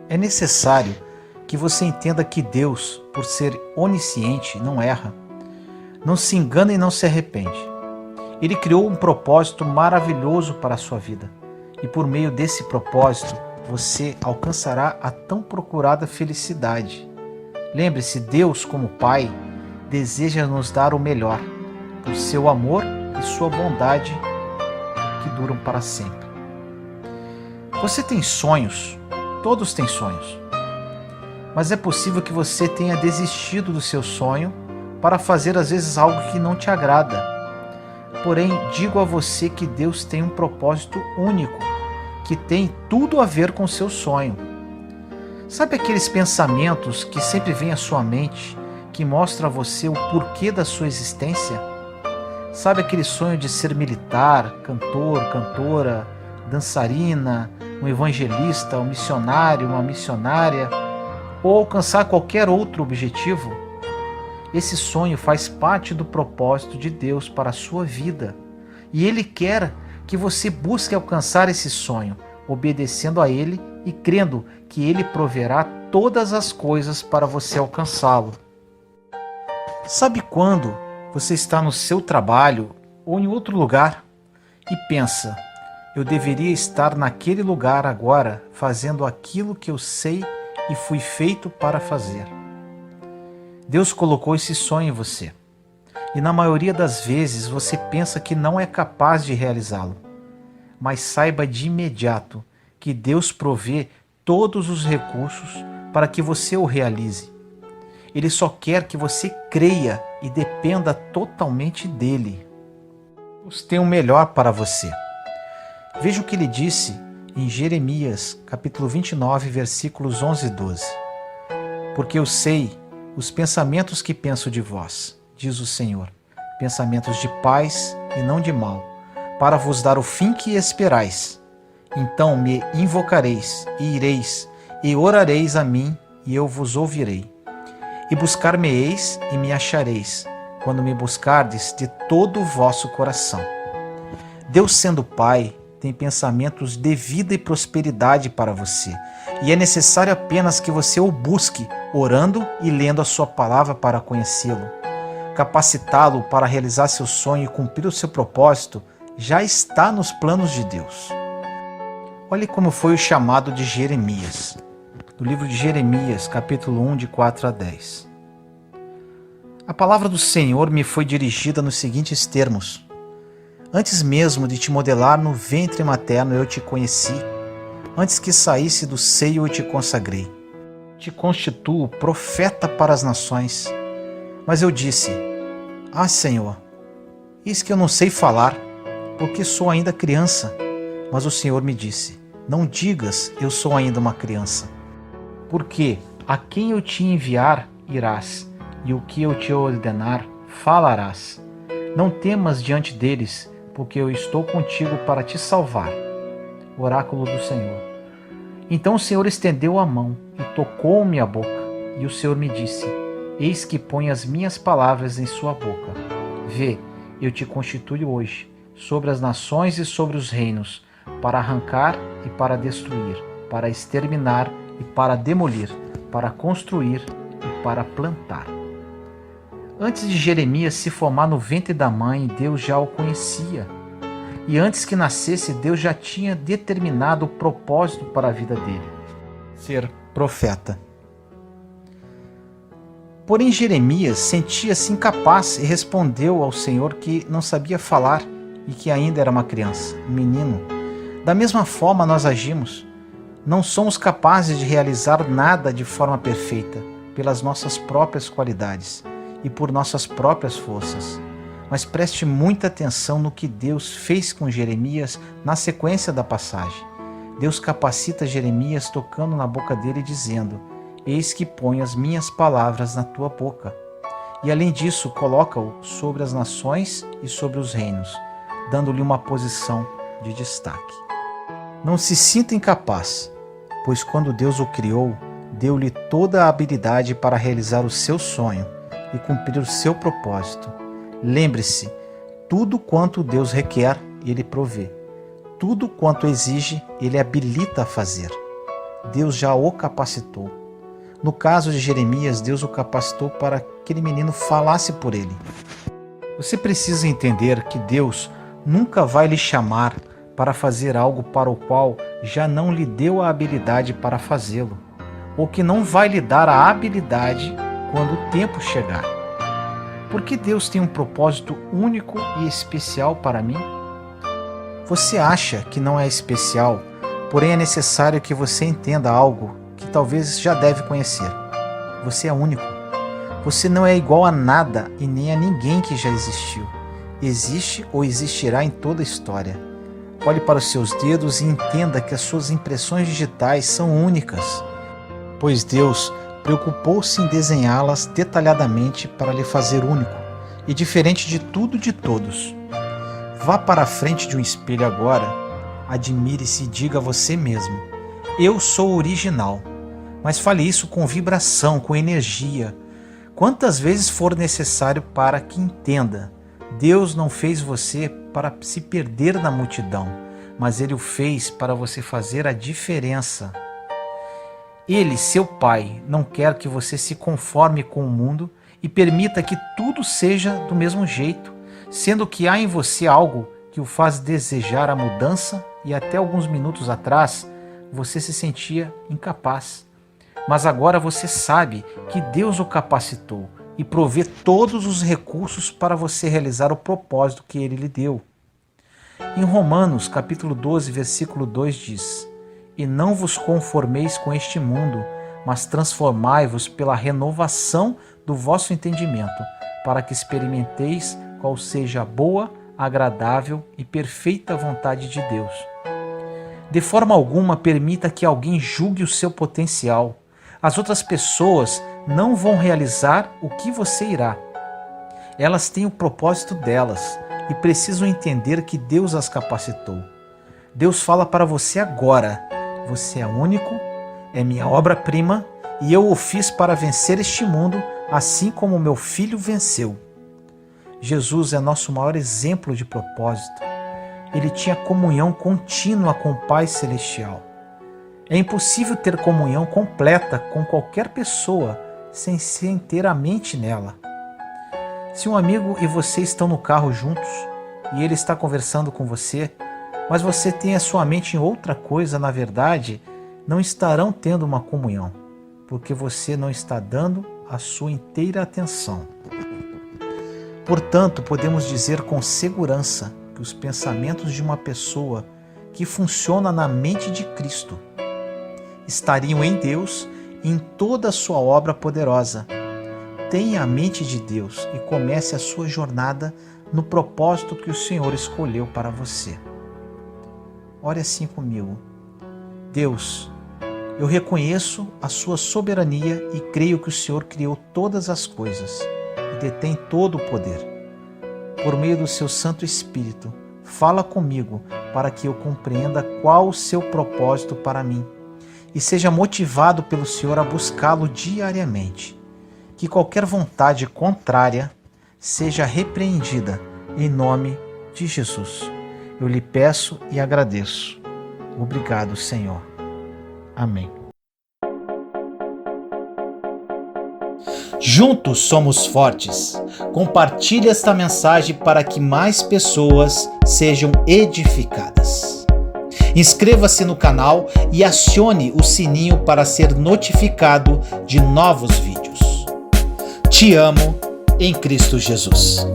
É necessário que você entenda que Deus, por ser onisciente, não erra, não se engana e não se arrepende. Ele criou um propósito maravilhoso para a sua vida e por meio desse propósito você alcançará a tão procurada felicidade. Lembre-se, Deus como Pai deseja nos dar o melhor, por seu amor e sua bondade que duram para sempre. Você tem sonhos, todos têm sonhos, mas é possível que você tenha desistido do seu sonho para fazer às vezes algo que não te agrada. Porém, digo a você que Deus tem um propósito único, que tem tudo a ver com o seu sonho. Sabe aqueles pensamentos que sempre vêm à sua mente, que mostram a você o porquê da sua existência? Sabe aquele sonho de ser militar, cantor, cantora, dançarina, um evangelista, um missionário, uma missionária, ou alcançar qualquer outro objetivo? Esse sonho faz parte do propósito de Deus para a sua vida. E Ele quer que você busque alcançar esse sonho, obedecendo a Ele e crendo que Ele proverá todas as coisas para você alcançá-lo. Sabe quando você está no seu trabalho ou em outro lugar e pensa, eu deveria estar naquele lugar agora, fazendo aquilo que eu sei e fui feito para fazer? Deus colocou esse sonho em você. E na maioria das vezes você pensa que não é capaz de realizá-lo. Mas saiba de imediato que Deus provê todos os recursos para que você o realize. Ele só quer que você creia e dependa totalmente dele. Deus tem o melhor para você. Veja o que ele disse em Jeremias, capítulo 29, versículos 11 e 12. Porque eu sei os pensamentos que penso de vós, diz o Senhor, pensamentos de paz e não de mal, para vos dar o fim que esperais. Então me invocareis e ireis, e orareis a mim, e eu vos ouvirei. E buscar-me-eis e me achareis, quando me buscardes de todo o vosso coração. Deus, sendo Pai, tem pensamentos de vida e prosperidade para você, e é necessário apenas que você o busque, orando e lendo a sua palavra para conhecê-lo. Capacitá-lo para realizar seu sonho e cumprir o seu propósito já está nos planos de Deus. Olhe como foi o chamado de Jeremias. Do livro de Jeremias, capítulo 1, de 4 a 10. A palavra do Senhor me foi dirigida nos seguintes termos: Antes mesmo de te modelar no ventre materno eu te conheci, antes que saísse do seio eu te consagrei. Te constituo profeta para as nações. Mas eu disse: Ah, Senhor, eis que eu não sei falar, porque sou ainda criança. Mas o Senhor me disse: Não digas, eu sou ainda uma criança. Porque a quem eu te enviar, irás, e o que eu te ordenar, falarás. Não temas diante deles, porque eu estou contigo para te salvar. Oráculo do Senhor. Então o Senhor estendeu a mão e tocou-me a boca, e o Senhor me disse: Eis que põe as minhas palavras em sua boca. Vê, eu te constituo hoje sobre as nações e sobre os reinos, para arrancar e para destruir, para exterminar e para demolir, para construir e para plantar. Antes de Jeremias se formar no ventre da mãe, Deus já o conhecia. E antes que nascesse, Deus já tinha determinado o propósito para a vida dele: ser profeta. Porém, Jeremias sentia-se incapaz e respondeu ao Senhor que não sabia falar e que ainda era uma criança, um menino. Da mesma forma nós agimos. Não somos capazes de realizar nada de forma perfeita, pelas nossas próprias qualidades e por nossas próprias forças. Mas preste muita atenção no que Deus fez com Jeremias na sequência da passagem. Deus capacita Jeremias tocando na boca dele e dizendo: Eis que ponho as minhas palavras na tua boca. E além disso, coloca-o sobre as nações e sobre os reinos, dando-lhe uma posição de destaque. Não se sinta incapaz, pois quando Deus o criou, deu-lhe toda a habilidade para realizar o seu sonho e cumprir o seu propósito. Lembre-se, tudo quanto Deus requer, Ele provê. Tudo quanto exige, Ele habilita a fazer. Deus já o capacitou. No caso de Jeremias, Deus o capacitou para que aquele menino falasse por ele. Você precisa entender que Deus nunca vai lhe chamar para fazer algo para o qual já não lhe deu a habilidade para fazê-lo, ou que não vai lhe dar a habilidade quando o tempo chegar. Porque Deus tem um propósito único e especial para mim? Você acha que não é especial, porém é necessário que você entenda algo que talvez já deve conhecer. Você é único. Você não é igual a nada e nem a ninguém que já existiu. Existe ou existirá em toda a história. Olhe para os seus dedos e entenda que as suas impressões digitais são únicas, pois Deus preocupou-se em desenhá-las detalhadamente para lhe fazer único e diferente de tudo e de todos. Vá para a frente de um espelho agora, admire-se e diga a você mesmo: Eu sou original. Mas fale isso com vibração, com energia, quantas vezes for necessário para que entenda. Deus não fez você para se perder na multidão, mas Ele o fez para você fazer a diferença. Ele, seu Pai, não quer que você se conforme com o mundo e permita que tudo seja do mesmo jeito, sendo que há em você algo que o faz desejar a mudança e até alguns minutos atrás você se sentia incapaz. Mas agora você sabe que Deus o capacitou e provê todos os recursos para você realizar o propósito que Ele lhe deu. Em Romanos, capítulo 12, versículo 2 diz: E não vos conformeis com este mundo, mas transformai-vos pela renovação do vosso entendimento, para que experimenteis qual seja a boa, agradável e perfeita vontade de Deus. De forma alguma permita que alguém julgue o seu potencial. As outras pessoas não vão realizar o que você irá. Elas têm o propósito delas e precisam entender que Deus as capacitou. Deus fala para você agora: você é único, é minha obra-prima e eu o fiz para vencer este mundo, assim como meu filho venceu. Jesus é nosso maior exemplo de propósito. Ele tinha comunhão contínua com o Pai Celestial. É impossível ter comunhão completa com qualquer pessoa sem ser inteiramente nela. Se um amigo e você estão no carro juntos e ele está conversando com você, mas você tem a sua mente em outra coisa, na verdade, não estarão tendo uma comunhão, porque você não está dando a sua inteira atenção. Portanto, podemos dizer com segurança que os pensamentos de uma pessoa que funciona na mente de Cristo estariam em Deus e em toda a sua obra poderosa. Tenha a mente de Deus e comece a sua jornada no propósito que o Senhor escolheu para você. Ore assim comigo. Deus, eu reconheço a sua soberania e creio que o Senhor criou todas as coisas e detém todo o poder. Por meio do seu Santo Espírito, fala comigo para que eu compreenda qual o seu propósito para mim e seja motivado pelo Senhor a buscá-lo diariamente. Que qualquer vontade contrária seja repreendida em nome de Jesus. Eu lhe peço e agradeço. Obrigado, Senhor. Amém. Juntos somos fortes. Compartilhe esta mensagem para que mais pessoas sejam edificadas. Inscreva-se no canal e acione o sininho para ser notificado de novos vídeos. Te amo em Cristo Jesus.